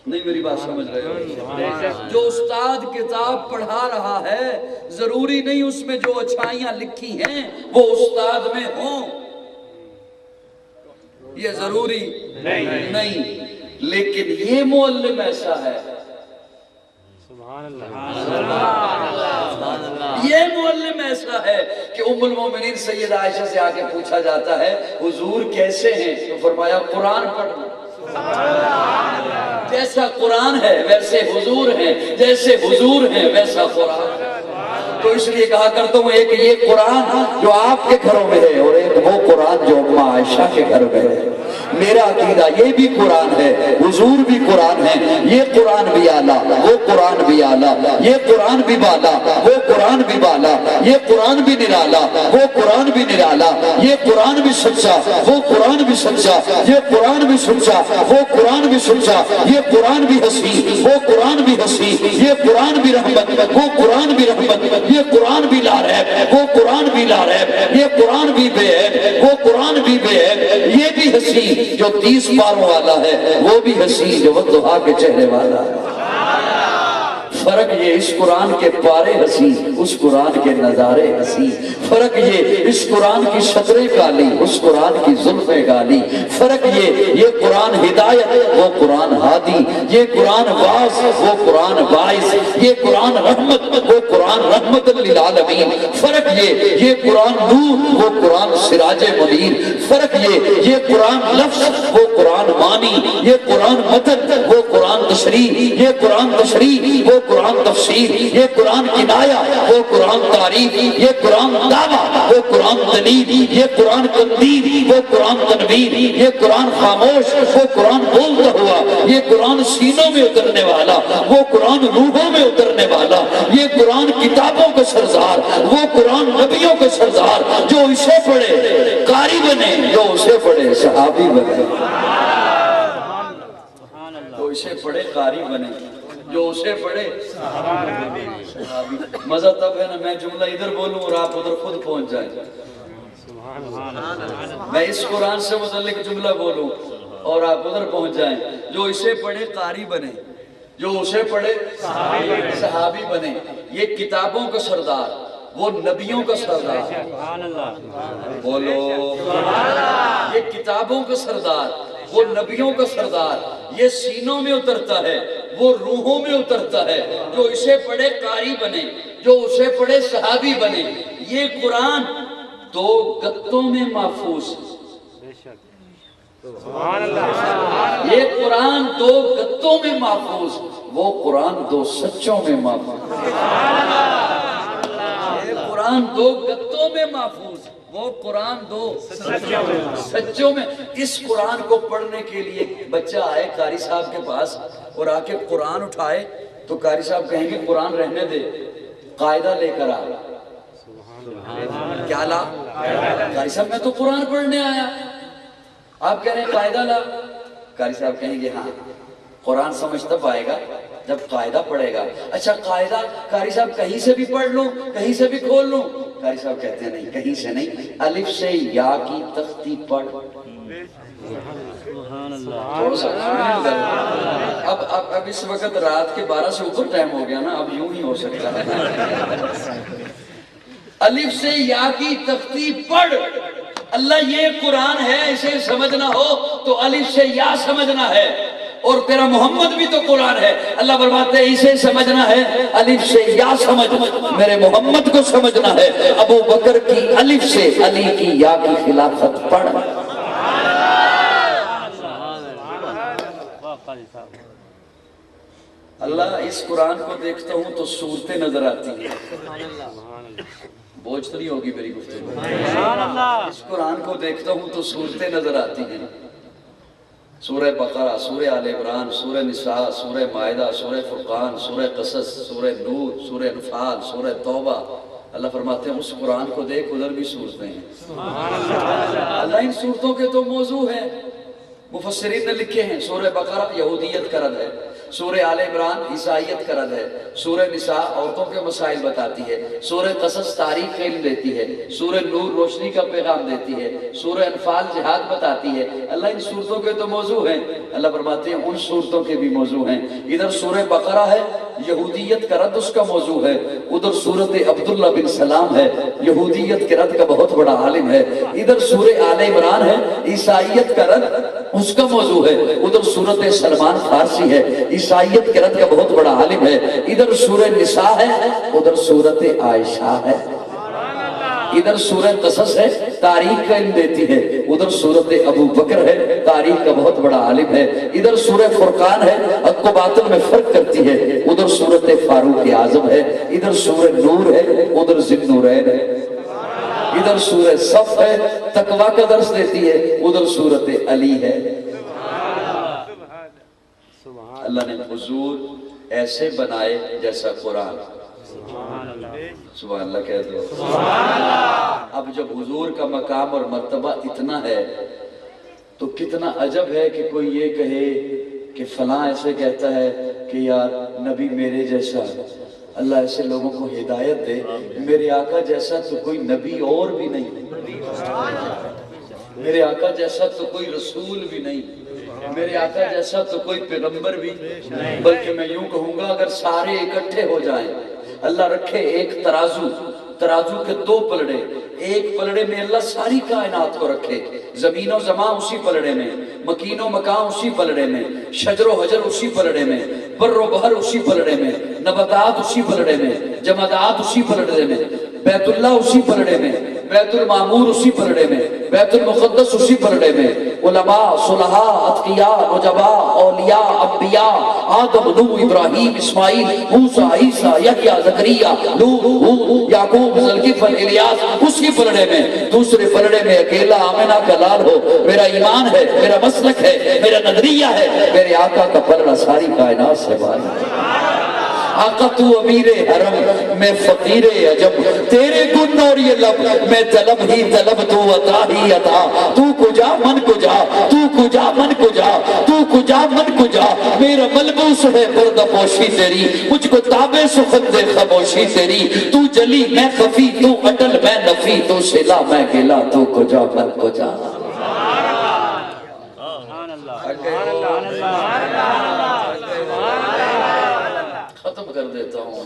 نہیں میری بات سمجھ رہے ہو؟ جو استاد کتاب پڑھا رہا ہے ضروری نہیں اس میں جو اچھائیاں لکھی ہیں وہ استاد میں ہوں، یہ ضروری نہیں، لیکن یہ معلم ایسا ہے، یہ معلم ایسا ہے کہ ام المومنین سیدہ عائشہ سے آگے پوچھا جاتا ہے حضور کیسے ہیں، تو فرمایا قرآن پڑھنا، جیسا قرآن ہے ویسے حضور ہیں، جیسے حضور ہیں ویسا قرآن۔ تو اس لیے کہا کرتا ہوں ایک یہ قرآن جو آپ کے گھروں میں ہے اور ایک وہ قرآن جو اماں عائشہ کے گھر میں ہے۔ میرا عقیدہ یہ بھی قرآن ہے، حضور بھی قرآن ہے، یہ قرآن بھی اعلیٰ، وہ قرآن بھی اعلیٰ، یہ قرآن بھی بالا، وہ قرآن بھی بالا، یہ قرآن بھی نرالا، وہ قرآن بھی نرالا، یہ قرآن بھی سچا، وہ قرآن بھی سچا، یہ قرآن بھی سچا، وہ قرآن بھی سچا، یہ قرآن بھی ہنسی، وہ قرآن بھی ہنسی، یہ قرآن بھی رحمت، وہ قرآن بھی رحمت، یہ قرآن بھی لا رہب، وہ قرآن بھی لا رہب، یہ قرآن بھی بے عیب، وہ قرآن بھی بے عیب، یہ بھی ہنسی جو 30 پاروں والا ہے، وہ بھی ہنسی جو والضحیٰ کے چہرے والا ہے۔ فرق یہ اس قرآن کے پارے ہنسی، اس قرآن کے نظارے ہنسی، فرق یہ اس قرآن کی شطریں کالی، اس قرآن کی زلفیں کالی، فرق یہ قرآن ہدایت، وہ قرآن ہادی، یہ قرآن واعظ، وہ قرآن باعث، یہ قرآن رحمت، وہ قرآن رحمت للعالمین، فرق یہ قرآن نور، وہ قرآن سراج منیر، فرق یہ قرآن لفظ، وہ قرآن معنی، یہ قرآن متن، وہ قرآن تشریح، یہ قرآن تشریح، وہ قرآن تفسیر، یہ قرآن کنایا، وہ قرآن تعریف، یہ قرآن دعویٰ، وہ قرآن دلیل، یہ قرآن تندیر، وہ قرآن تنویر، یہ قرآن خاموش، وہ قرآن بولتا ہوا، یہ قرآن سینوں میں اترنے والا، وہ قرآن روحوں میں اترنے والا، یہ قرآن کتابوں کا سردار، وہ قرآن نبیوں کا سردار، جو اسے پڑھے قاری بنے، جو اسے پڑھے صحابی بنے، جو اسے پڑھے قاری بنے، جو اسے پڑھے صحابی۔ مزہ تب ہے نا میں جملہ ادھر بولوں اور آپ ادھر خود پہنچ جائیں، میں اس قرآن سے متعلق جملہ بولوں اور آپ ادھر پہنچ جائیں، جو اسے پڑھے قاری بنے، جو اسے پڑھے صحابی بنے، یہ کتابوں کا سردار، وہ نبیوں کا سردار، بولو یہ کتابوں کا سردار، وہ نبیوں کا سردار، یہ سینوں میں اترتا ہے، وہ روحوں میں اترتا ہے، جو اسے پڑھے قاری بنے، جو اسے پڑھے صحابی بنے۔ یہ قرآن 2 گتوں میں محفوظ، یہ قرآن دو گتوں میں محفوظ، وہ قرآن دو سچوں میں محفوظ۔ یہ قرآن دو گتوں میں محفوظ، وہ قرآن دو سچوں میں۔ اس قرآن کو پڑھنے کے لیے بچہ آئے قاری صاحب کے پاس اور آ کے قرآن اٹھائے تو قاری صاحب کہیں گے قرآن رہنے دے، قاعدہ لے کر آ۔ کیا لا؟ قاری صاحب میں تو قرآن پڑھنے آیا، آپ کہہ رہے ہیں قاعدہ لا۔ قاری صاحب کہیں گے ہاں، قرآن سمجھ تب آئے گا جب قاعدہ پڑھے گا۔ اچھا قاعدہ قاری صاحب کہیں سے بھی پڑھ لوں، کہیں سے بھی کھول لوں؟ قاری صاحب کہتے ہیں نہیں، کہیں سے نہیں، الف سے یا کی تختی پڑھ۔ تھوڑا سا اب اس وقت رات کے 12 سے اوپر ٹائم ہو گیا نا، اب یوں ہی ہو سکتا ہے۔ الف سے یا کی تختی پڑھ۔ اللہ یہ قرآن ہے، اسے سمجھنا ہو تو الف سے یا سمجھنا ہے، اور تیرا محمد بھی تو قرآن ہے۔ اللہ فرماتے ہیں اسے سمجھنا ہے الف سے یا سمجھ، میرے محمد کو سمجھنا ہے ابو بکر کی الف سے علی کی یا کی خلافت پڑھ۔ اللہ اس قرآن کو دیکھتا ہوں تو صورتیں نظر آتی ہیں، بوجھ تو نہیں ہوگی میری گفتگو۔ اس قرآن کو دیکھتا ہوں تو صورتیں نظر آتی ہیں، سورہ بقرہ، سورہ آل عمران، سورہ نساء، سورہ مائدہ، سورہ فرقان، سورہ قصص، سورہ نور، سورہ انفال، سورہ توبہ۔ اللہ فرماتے ہیں اس قرآن کو دیکھ، ادھر بھی صورتیں ہیں۔ اللہ ان صورتوں کے تو موضوع ہیں، مفسرین نے لکھے ہیں۔ سورہ بقرہ یہودیت کا رد ہے، سورہ آل عمران عیسائیت کا رد ہے، سورہ نساء عورتوں کے مسائل بتاتی ہے، سورہ قصص تاریخ علم دیتی ہے، سورہ نور روشنی کا پیغام دیتی ہے، سورہ انفال جہاد بتاتی ہے۔ اللہ ان صورتوں کے تو موضوع ہیں۔ اللہ فرماتے ہیں ان صورتوں کے بھی موضوع ہیں۔ ادھر سورہ بقرہ ہے، یہودیت کا رد اس کا موضوع ہے، ادھر سورۃ عبداللہ بن سلام ہے، یہودیت کے رد کا بہت بڑا عالم ہے۔ ادھر سورہ آل عمران ہے، عیسائیت کا رد اس کا موضوع ہے، ادھر سورۃ سلمان فارسی ہے، عیسائیت کے رد کا بہت بڑا عالم ہے۔ ادھر سورہ نساء ہے، ادھر سورۃ عائشہ ہے، ادھر سورہ قصص ہے، تاریخ کا علم دیتی ہے، ادھر سورۃ ابو بکر ہے، تاریخ کا بہت بڑا عالم ہے۔ ادھر سورہ فرقان ہے، حق و باطل میں فرق کرتی ہے، ادھر سورۃ فاروق اعظم ہے، ادھر سورہ نور ہے، ادھر ذی النورین ہے۔ ادھر سورہ صف ہے، تقویٰ کا درس دیتی ہے، ادھر سورۃ علی ہے۔ اللہ نے حضور ایسے بنائے جیسا قرآن۔ سبحان اللہ کہہ دو۔ اب جب حضور کا مقام اور مرتبہ اتنا ہے تو کتنا عجب ہے کہ کوئی یہ کہے کہ فلاں ایسے کہتا ہے کہ یار نبی میرے جیسا، اللہ ایسے لوگوں کو ہدایت دے، میرے آقا جیسا تو کوئی نبی اور بھی نہیں، میرے آقا جیسا تو کوئی رسول بھی نہیں، میرے آقا جیسا تو کوئی پیغمبر بھی، بلکہ میں یوں کہوں گا اگر سارے اکٹھے ہو جائیں، اللہ رکھے ایک ترازو، ترازو کے دو پلڑے، ایک پلڑے میں اللہ ساری کائنات کو رکھے، زمین و زمان اسی پلڑے میں، مکین و مکان اسی پلڑے میں، شجر و حجر اسی پلڑے میں، بر و بحر اسی پلڑے میں، نباتات اسی پلڑے میں، جمادات اسی پلڑے میں، بیت اللہ اسی پلڑے میں، بیت المعمور اسی پلڑے میں، بیت المقدس اسی پلڑے میں، علماء، صلحاء، اتقیاء، نجباء، اولیاء، انبیاء، آدم، نوح، ابراہیم، اسماعیل، موسیٰ، عیسیٰ، یحییٰ، زکریا، نوح، ہود، یعقوب، ذوالکفل، الیاس اسی پلڑے میں۔ دوسرے پلڑے میں اکیلا آمنہ کا لال ہو، میرا ایمان ہے، میرا مسلک ہے، میرا نظریہ ہے، میرے آقا کا پلڑا ساری کائنات سے بالا۔ آقا تو امیر حرم، میں فقیر عجب، تیرے گن اور یہ لب، میں طلب ہی طلب، تو عطا ہی عطا، تو کجا من کجا، تو کجا من کجا، تو کجا من کجا، میرا ملبوس ہے پردہ پوشی تیری، مجھ کو تابع سخن دے خاموشی تیری، تو جلی میں خفی، تو اٹل میں نفی، تو سلا میں گلا، تو کجا من کجا۔ ختم کر دیتا ہوں۔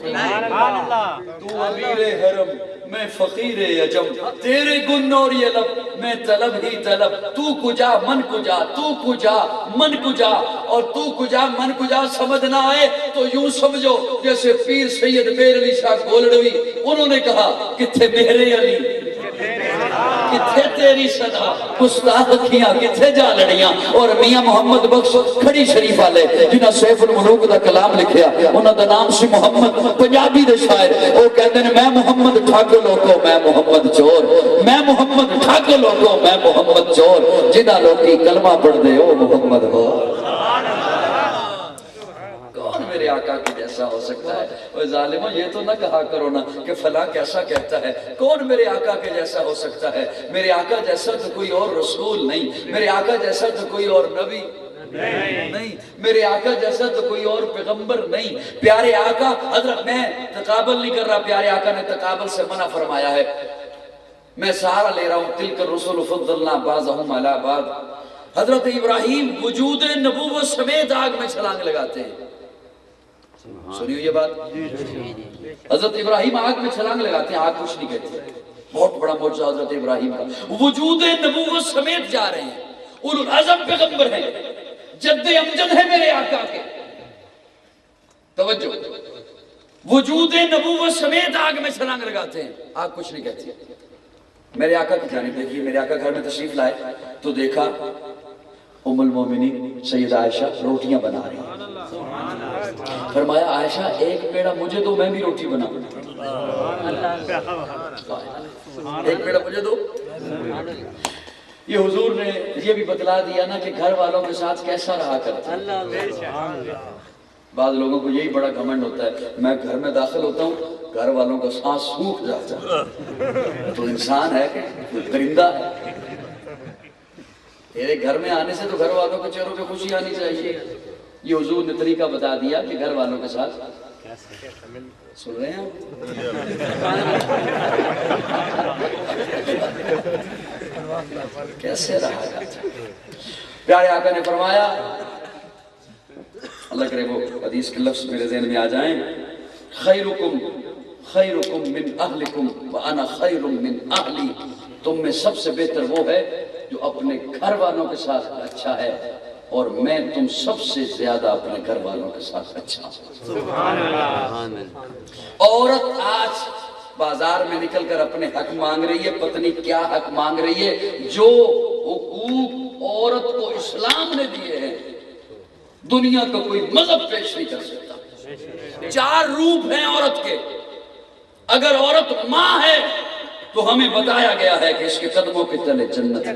تو امیر حرم، میں فقیر عجم، تیرے گن اور یہ لب، میں طلب ہی طلب، تو کجا من کجا، تو کجا من کجا، اور تو کجا من کجا سمجھ نہ آئے تو یوں سمجھو جیسے پیر سید میر علی شاہ گولڑوی، انہوں نے کہا کتھے میرے علی، کتھے تیری صدا گستاخیاں کتھے جا لڑیاں اور میاں محمد بخش کھڑی شریف والے جنہاں سیف الملوک دا کلام لکھیا انہاں دا نام سی محمد پنجابی دے شاعر وہ کہندے نے میں محمد ٹھگ لوگو میں محمد چور میں محمد ٹھگ لوگو میں محمد چور جنہاں لوگی کلمہ پڑھ دے او محمد ہو کون میرے آقا کے جیسا ہو سکتا ہے اوہ ظالموں یہ تو نہ کہا کرو نا کہ فلاں کیسا کہتا ہے کون میرے آقا کے جیسا ہو سکتا ہے میرے آقا جیسا تو کوئی اور رسول نہیں میرے آقا جیسا تو کوئی اور نبی نہیں میرے آقا جیسا تو کوئی اور پیغمبر نہیں پیارے آقا حضرت میں تقابل نہیں کر رہا پیارے آقا نے تقابل سے منع فرمایا ہے میں سہارا لے رہا ہوں تلک الرسل فضلنا بعضهم علی بعض حضرت ابراہیم وجود نبوت سمیت آگ میں چھلانگ لگاتے ہیں سنیو یہ بات حضرت ابراہیم آگ میں چھلانگ لگاتے ہیں آگ کچھ نہیں کہتی بہت بڑا معجزہ حضرت ابراہیم کا وجود نبوت سمیت جا رہے ہیں اولو العزم پیغمبر ہیں جد امجد ہے میرے آقا کے توجہ وجود نبوت سمیت آگ میں چھلانگ لگاتے ہیں آگ کچھ نہیں کہتی میرے آقا کی جانب دیکھیے میرے آقا گھر میں تشریف لائے تو دیکھا ام المومنین سیدہ عائشہ روٹیاں بنا رہی ہیں فرمایا عائشہ ایک پیڑا مجھے دو میں بھی روٹی بنا ایک پیڑا مجھے دو یہ حضور نے یہ بھی بتلا دیا نا کہ گھر والوں کے ساتھ کیسا رہا کرتا ہے بعض لوگوں کو یہی بڑا گھمنڈ ہوتا ہے میں گھر میں داخل ہوتا ہوں گھر والوں کا سانس سوکھ جاتا ہے تو انسان ہے کہ درندہ ہے میرے گھر میں آنے سے تو گھر والوں کے چہروں پہ خوشی آنی چاہیے یہ حضور نے طریقہ بتا دیا کہ گھر والوں کے ساتھ سن رہے ہیں کیسے رہا جاتا پیارے آقا نے فرمایا اللہ کرے وہ حدیث کے لفظ میرے ذہن میں آ جائیں خیرکم من اہلکم وانا خیر من اہلی تم میں سب سے بہتر وہ ہے جو اپنے گھر والوں کے ساتھ اچھا ہے اور میں تم سب سے زیادہ اپنے گھر والوں کے ساتھ اچھا ہوں عورت آج بازار میں نکل کر اپنے حق مانگ رہی ہے پتنی کیا حق مانگ رہی ہے جو حقوق عورت کو اسلام نے دیے ہیں دنیا کا کوئی مذہب پیش نہیں کر سکتا 4 روپ ہیں عورت کے اگر عورت ماں ہے تو ہمیں بتایا گیا ہے کہ اس کے قدموں کے تلے جنت ہے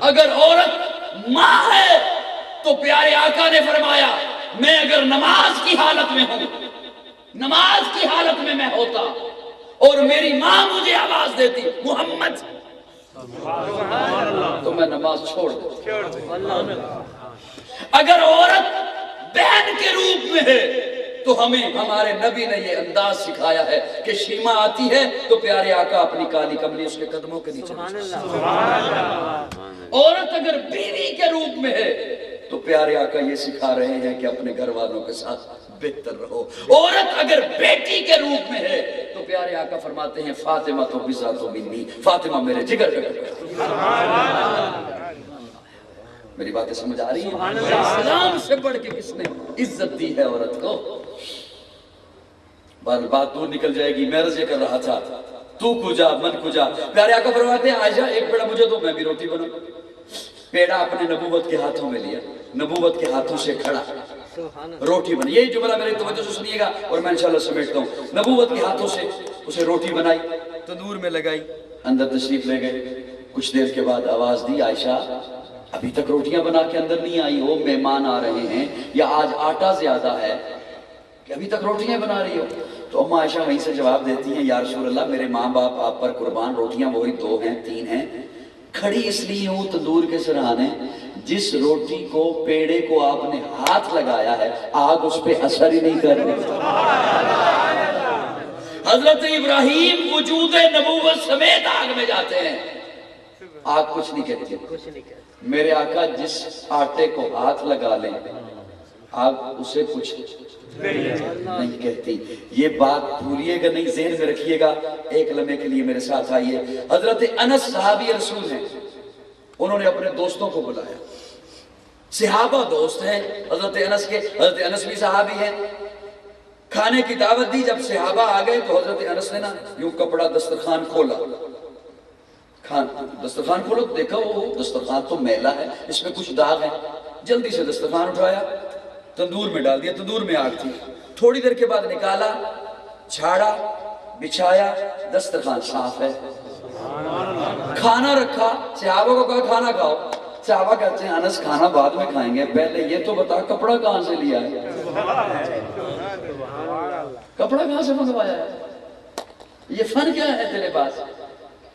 اگر عورت ماں ہے تو پیارے آقا نے فرمایا میں اگر نماز کی حالت میں ہوں نماز کی حالت میں ہوتا اور میری ماں مجھے آواز دیتی محمد تو میں نماز چھوڑ دیتا اگر عورت بہن کے روپ میں ہے تو ہمیں ہمارے نبی نے یہ انداز سکھایا ہے کہ شیما آتی ہے تو پیارے آقا اپنی کالی کملی اس کے قدموں کے نیچے عورت اگر بیوی کے روپ میں ہے تو پیارے آقا یہ سکھا رہے ہیں کہ اپنے گھر والوں کے ساتھ بہتر رہو عورت اگر بیٹی کے روپ میں ہے تو پیارے آقا فرماتے ہیں فاطمہ تو بزا تو منی فاطمہ میرے جگر کا ٹکڑا میری باتیں سمجھ آ رہی ہیں اسلام سے بڑھ کے کس نے عزت دی ہے عورت کو بات دور نکل جائے گی میں عرض یہ کر رہا تھا تو کجا من کجا پیارے آقا فرماتے ہیں عائشہ ایک پیڑا مجھے دو میں بھی روٹی بناؤں پیڑا اپنے نبوت کے ہاتھوں میں لیا نبوت کے ہاتھوں سے کھڑا روٹی بنائی یہی جملہ میرے توجہ سے سنیے گا اور میں انشاءاللہ سمیٹتا ہوں نبوت کے ہاتھوں سے اسے روٹی بنائی تندور میں لگائی اندر تشریف لے گئے کچھ دیر کے بعد آواز دی عائشہ ابھی تک روٹیاں بنا کے اندر نہیں آئی ہو مہمان آ رہے ہیں یا آج آٹا زیادہ ہے کہ ابھی تک روٹیاں بنا رہی ہو تو ام عائشہ وہیں سے جواب دیتی ہیں یا رسول اللہ میرے ماں باپ آپ پر قربان روٹیاں وہی 2 ہیں 3 ہیں کھڑی اس لیے ہوں تندور کے سرہانے جس روٹی کو پیڑے کو آپ نے ہاتھ لگایا ہے آگ اس پہ اثر ہی نہیں کر رہی حضرت ابراہیم وجود نبوت سمیت آگ میں جاتے ہیں آگ کچھ نہیں کہتی میرے آقا جس آٹے کو ہاتھ لگا لیں آگ اسے کچھ نہیں کہتی یہ بات بھولیے گا نہیں ذہن میں رکھیے گا ایک لمحے کے لیے میرے ساتھ آئیے حضرت انس صحابی رسول ہیں انہوں نے اپنے دوستوں کو بلایا صحابہ دوست ہیں حضرت انس کے حضرت انس بھی صحابی ہیں کھانے کی دعوت دی. جب صحابہ آ گئے تو حضرت انس نے نا یوں کپڑا دسترخوان کھولا, دسترخوان کھولو تو دیکھا وہ دسترخوان تو میلا ہے, اس میں کچھ داغ ہے. جلدی سے دسترخوان اٹھایا, تندور میں ڈال دیا, تندور میں آگ تھی. تھوڑی دیر کے بعد نکالا, جھاڑا, بچھایا, دسترخوان صاف ہے. کھانا رکھا, صحابہ کو کہا کھانا کھاؤ. صحابہ کہتے ہیں انس کھانا بعد میں کھائیں گے, پہلے یہ تو بتا کپڑا کہاں سے لیا ہے, کپڑا کہاں سے منگوایا ہے, یہ فن کیا ہے تیرے پاس؟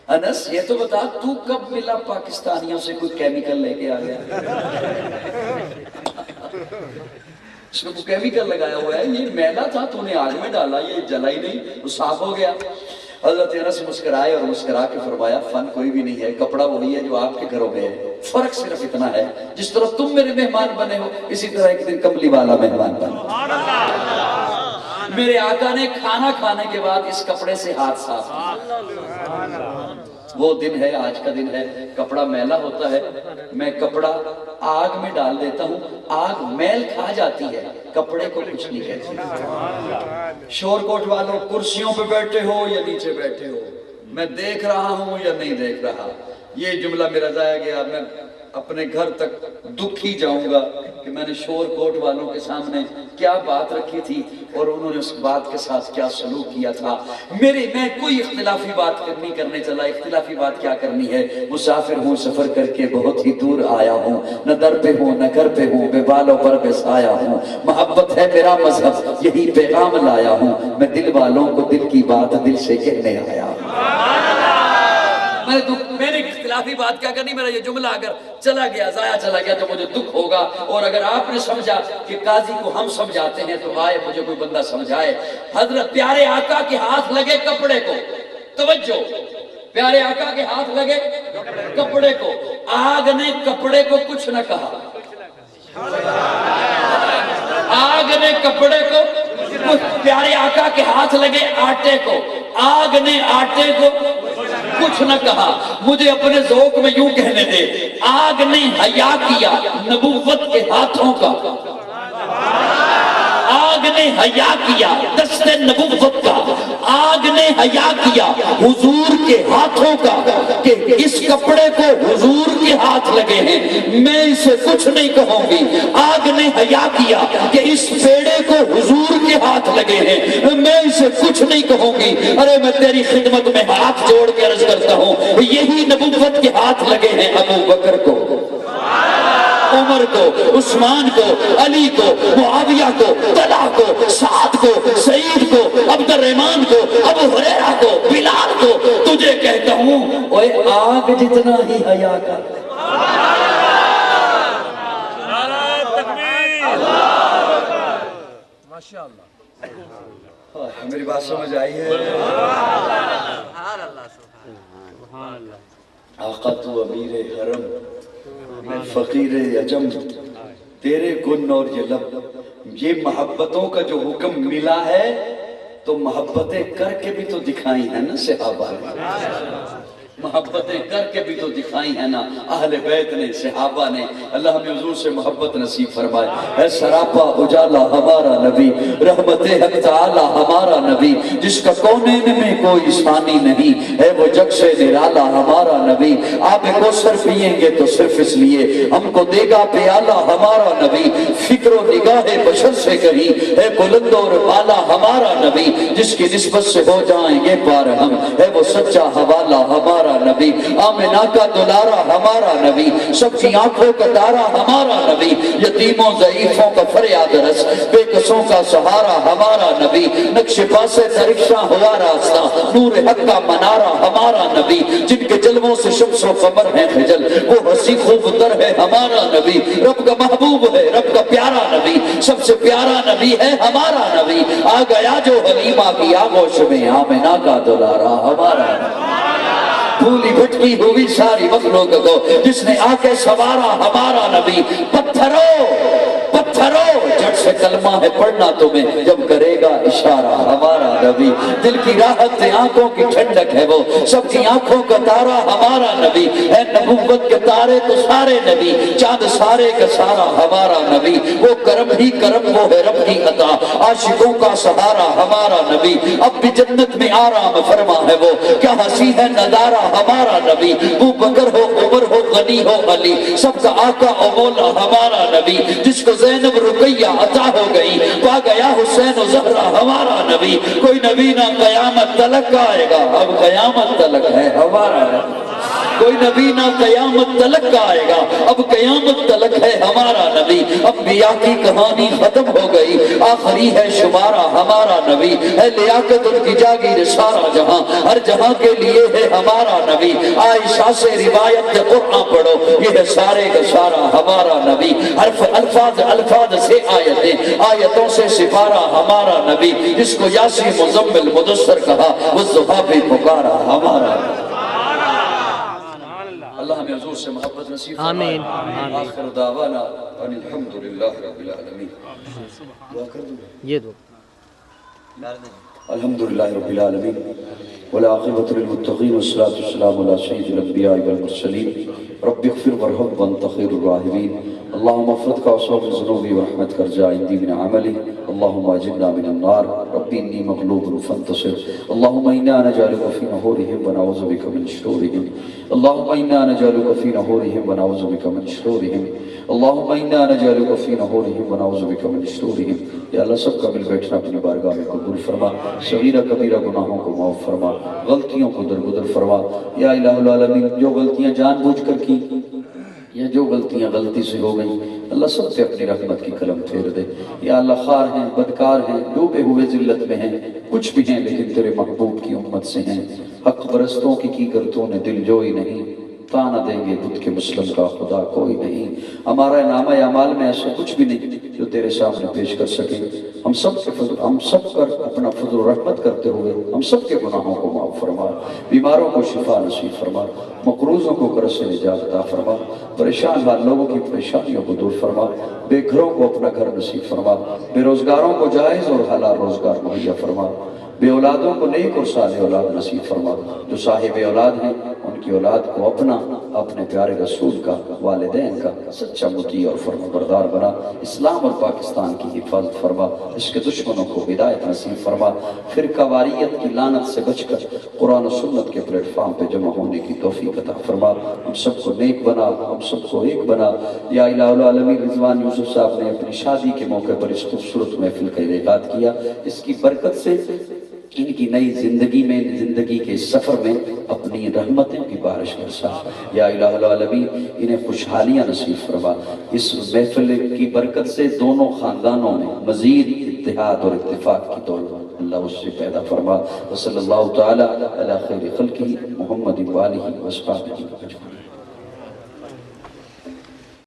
انس یہ تو بتا تو کب ملا پاکستانیوں سے کوئی کیمیکل لے کے آ گیا, اس میں کوئی کیمیکل لگایا ہوا ہے, یہ میلا تھا تو نے آگ میں ڈالا, یہ جلا ہی نہیں, وہ صاف ہو گیا. حضرت انس مسکرائے اور مسکرا کے فرمایا فن کوئی بھی نہیں ہے, کپڑا وہی ہے جو آپ کے گھروں میں ہے, فرق صرف اتنا ہے جس طرح تم میرے مہمان بنے ہو اسی طرح ایک دن کملی والا مہمان بنے. میرے آقا نے کھانا کھانے کے بعد اس کپڑے سے ہاتھ صاف کیا. وہ دن ہے, آج کا دن ہے. کپڑا میلا ہوتا ہے, میں کپڑا آگ میں ڈال دیتا ہوں, آگ میل کھا جاتی ہے, کپڑے کو کچھ نہیں کہتی. شور کوٹ والوں کرسیوں پہ بیٹھے ہو یا نیچے بیٹھے ہو, میں دیکھ رہا ہوں یا نہیں دیکھ رہا, یہ جملہ میرا ضائع گیا. میں اپنے گھر تک دکھ ہی جاؤں گا کہ میں نے شور کوٹ والوں کے سامنے کیا بات رکھی تھی اور انہوں نے اس بات کے ساتھ کیا سلوک کیا تھا. میں کوئی اختلافی بات نہیں کرنے چلا. اختلافی بات کیا کرنی ہے, مسافر ہوں سفر کر کے بہت ہی دور آیا ہوں, نہ در پہ ہوں نہ گھر پہ ہوں, بے بالوں پر بے سایہ ہوں, محبت ہے میرا مذہب یہی پیغام لایا ہوں, میں دل والوں کو دل کی بات دل سے کہنے آیا ہوں. میں نے اختلافی بات کیا کرنی, میرا یہ جملہ اگر چلا گیا ضائع چلا گیا تو مجھے دکھ ہوگا, اور اگر آپ نے سمجھا کہ قاضی کو ہم سمجھاتے ہیں تو آئے مجھے کوئی بندہ سمجھائے. حضرت پیارے آقا کے ہاتھ لگے کپڑے کو, توجہ, پیارے آقا کے ہاتھ لگے کپڑے کو, آگ نے کپڑے کو کچھ نہ کہا, آگ نے کپڑے کو, پیارے آقا کے ہاتھ لگے آٹے کو, آگ نے آٹے کو کچھ نہ کہا. مجھے اپنے ذوق میں یوں کہنے دے, آگ نے حیا کیا نبوت کے ہاتھوں کا, آگ نے حیا کیا دست نبوت کا, آگ نے حیا کیا حضور کے ہاتھوں کا کہ اس کپڑے کو حضور کے ہاتھ لگے ہیں, میں اسے کچھ نہیں کہوں گی. آگ نے حیا کیا کہ اس پیڑے کو حضور کے ہاتھ لگے ہیں, میں اسے کچھ نہیں کہوں گی. ارے میں تیری خدمت میں ہاتھ جوڑ کے عرض کرتا ہوں, یہی نبوت کے ہاتھ لگے ہیں ابو بکر کو, عمر کو, عثمان کو, علی کو, معاویہ کو, طلحہ کو, سعد کو, سعید کو, عبد الرحمن کو, ابو ہریرہ کو, بلال کو. تجھے کہتا ہوں اوے آگ جتنا ہی حیا کر. میری بات سمجھ آئی ہے؟ آقا تو امیر حرم, میں فقیر عجم, تیرے گن اور یہ لب, یہ محبتوں کا جو حکم ملا ہے تو محبتیں کر کے بھی تو دکھائی ہیں نا صحابہ نے, محبتیں کر کے بھی تو دکھائی ہیں نا اہل بیت نے, صحابہ نے. اللہ ہمیں حضور سے محبت نصیب فرمائے. اے سراپا اجالا ہمارا نبی, رحمت حق تعالی ہمارا نبی, جس کا کونین میں کوئی ثانی نہیں ہے, وہ جگ سے نرالا ہمارا نبی. آپ کوثر پیئیں گے تو صرف اس لیے ہم کو دے گا پیالہ ہمارا نبی. فکر و نگاہ بشر سے کہیں ہے بلند اور بالا ہمارا نبی, جس کی نسبت سے ہو جائیں گے پار ہم, ہے وہ سچا حوالہ ہمارا نبی. آمنہ کا دلارا ہمارا نبی, سب کی آنکھوں کا تارا ہمارا نبی, یتیموں ضعیفوں کا فریاد رس, بے کسوں کا سہارا ہمارا نبی. نقش پاسے درخشاں ہوا راستہ, نور حق کا منارہ ہمارا نبی. جن کے جلووں سے شمس و قمر ہے خجل, وہ ہنسی خوب تر ہے ہمارا نبی. رب کا محبوب ہے, رب کا پیارا نبی, سب سے پیارا نبی ہے ہمارا نبی. آ گیا جو حلیمہ کی آغوش میں, آمنہ کا دلارا ہمارا نبی. پھولی بھٹکی ہوئی ساری مخلوق کو جس نے آ کے سوارا ہمارا نبی. پتھروں پتھرو جھٹ سے کلمہ ہے پڑھنا تمہیں جب کرے گا اشارہ ہمارا نبی، دل کی راحت سے آنکھوں کی ٹھنڈک ہے وہ، سب کی آنکھوں کا تارا ہمارا نبی ہے، نبوت کے تارے تو سارے نبی، چاند سارے کا سارا ہمارا نبی، وہ کرم ہی کرم وہ ہے رب کی عطا، عاشقوں کا سہارا ہمارا نبی، اب بھی جنت میں آرام فرما ہے وہ، کیا ہنسی ہے نظارہ ہمارا نبی، ابو بکر ہو عمر ہو غنی ہو علی، سب کا آقا و مولا ہمارا نبی، جس کو زینب رقیہ عطا ہو گئی، پا گیا حسین و زہرا ہمارا نبی، کوئی نبی نہ قیامت تلک آئے گا، اب قیامت تلک ہے ہمارا نبی، کوئی نبی نہ قیامت تلک آئے گا، اب قیامت تلک ہے ہمارا نبی، انبیاء کی کہانی ختم ہو گئی، آخری ہے شمارہ ہمارا نبی، ہے لیاقت ان کی جاگیر سارا جہاں، ہر جہاں کے لیے ہے ہمارا نبی، عائشہ سے روایت قرآن پڑھو، یہ ہے سارے کا سارا ہمارا نبی، حرف الفاظ سے آیتیں، آیتوں سے سپارہ ہمارا نبی، جس کو یاسی مزمل مدثر کہا، وہ ضحیٰ بھی پکارا ہمارا نبی۔ اللہ ہمیں حضور سے محبت نصیب فرمائے، آخر دعوانا ان الحمدللہ رب العالمین۔ دعا کر دوں یہ دو الحمدللہ رب العالمین والعاقبۃ للمتقین والصلاة والسلام علی سید الانبیاء والمرسلین رب اغفر وارحم وانت خیر الراحمین اللہم افرد کا وصوب ذنوبی ورحمت کر جا عندی من عملی اللہم اجرنا من النار ربی انی مغلوب فانتصر اللہم انا نجعلک فی نحورہم ونعوذ بک من شرورہم اللہم انا نجعلک فی نحورہم ونعوذ بک من شرورہم اللہم انا نجعلک فی نحورہم ونعوذ بک من شرورہم۔ یا اللہ سب کا مل بیٹھنا اپنی بارگاہ میں قبول فرما، صغیرہ کبیرہ گناہوں کو معاف فرما، غلطیوں کو درگزر فرما، یا الہ العالمین جو غلطیاں جان بوجھ کر کی یا جو غلطیاں غلطی سے ہو گئیں اللہ سب سے اپنی رحمت کی قلم پھیر دے، یا اللہ خار ہیں بدکار ہیں ڈوبے ہوئے ذلت میں ہیں کچھ بھی ہیں لیکن تیرے محبوب کی امت سے ہیں، حق پرستوں کی گرتوں نے دل جوئی نہیں، تانا دیں گے بدھ کے مسلم کا خدا کوئی نہیں، ہمارا نامہ اعمال میں ایسا کچھ بھی نہیں جو تیرے سامنے پیش کر سکیں، ہم سب کر اپنا فضل و رحمت کرتے ہوئے ہم سب کے گناہوں کو معاف فرما، بیماروں کو شفا نصیب فرما، مقروضوں کو قرض سے نجات عطا فرما، پریشان حال لوگوں کی پریشانیوں کو دور فرما، بے گھروں کو اپنا گھر نصیب فرما، بے روزگاروں کو جائز اور حلال روزگار مہیا فرما، بے اولادوں کو نیک اور صالح اولاد نصیب فرما، جو صاحب اولاد ہیں ان کی اولاد کو اپنے پیارے رسول کا والدین کا سچا مطیع اور فرمانبردار بنا، اسلام اور پاکستان کی حفاظت فرما، اس کے دشمنوں کو ہدایت نصیب فرما، فرقہ واریت کی لعنت سے بچ کر قرآن و سنت کے پلیٹ فارم پہ جمع ہونے کی توفیق عطا فرما، ہم سب کو نیک بنا، ہم سب کو ایک بنا، یا الہ العالمین۔ رضوان یوسف صاحب نے اپنی شادی کے موقع پر اس خوبصورت محفل کا انعقاد کیا، اس کی برکت سے ان کی نئی زندگی میں زندگی کے سفر میں اپنی رحمتوں کی بارش برسا، یا الہ العالمین انہیں خوشحالیاں نصیب فرما، اس محفل کی برکت سے دونوں خاندانوں میں مزید اتحاد اور اتفاق کی دولت اللہ اس سے پیدا فرما، وصلی اللہ تعالی علی خیر خلقہ محمد وآلہ وصحبہ اجمعین۔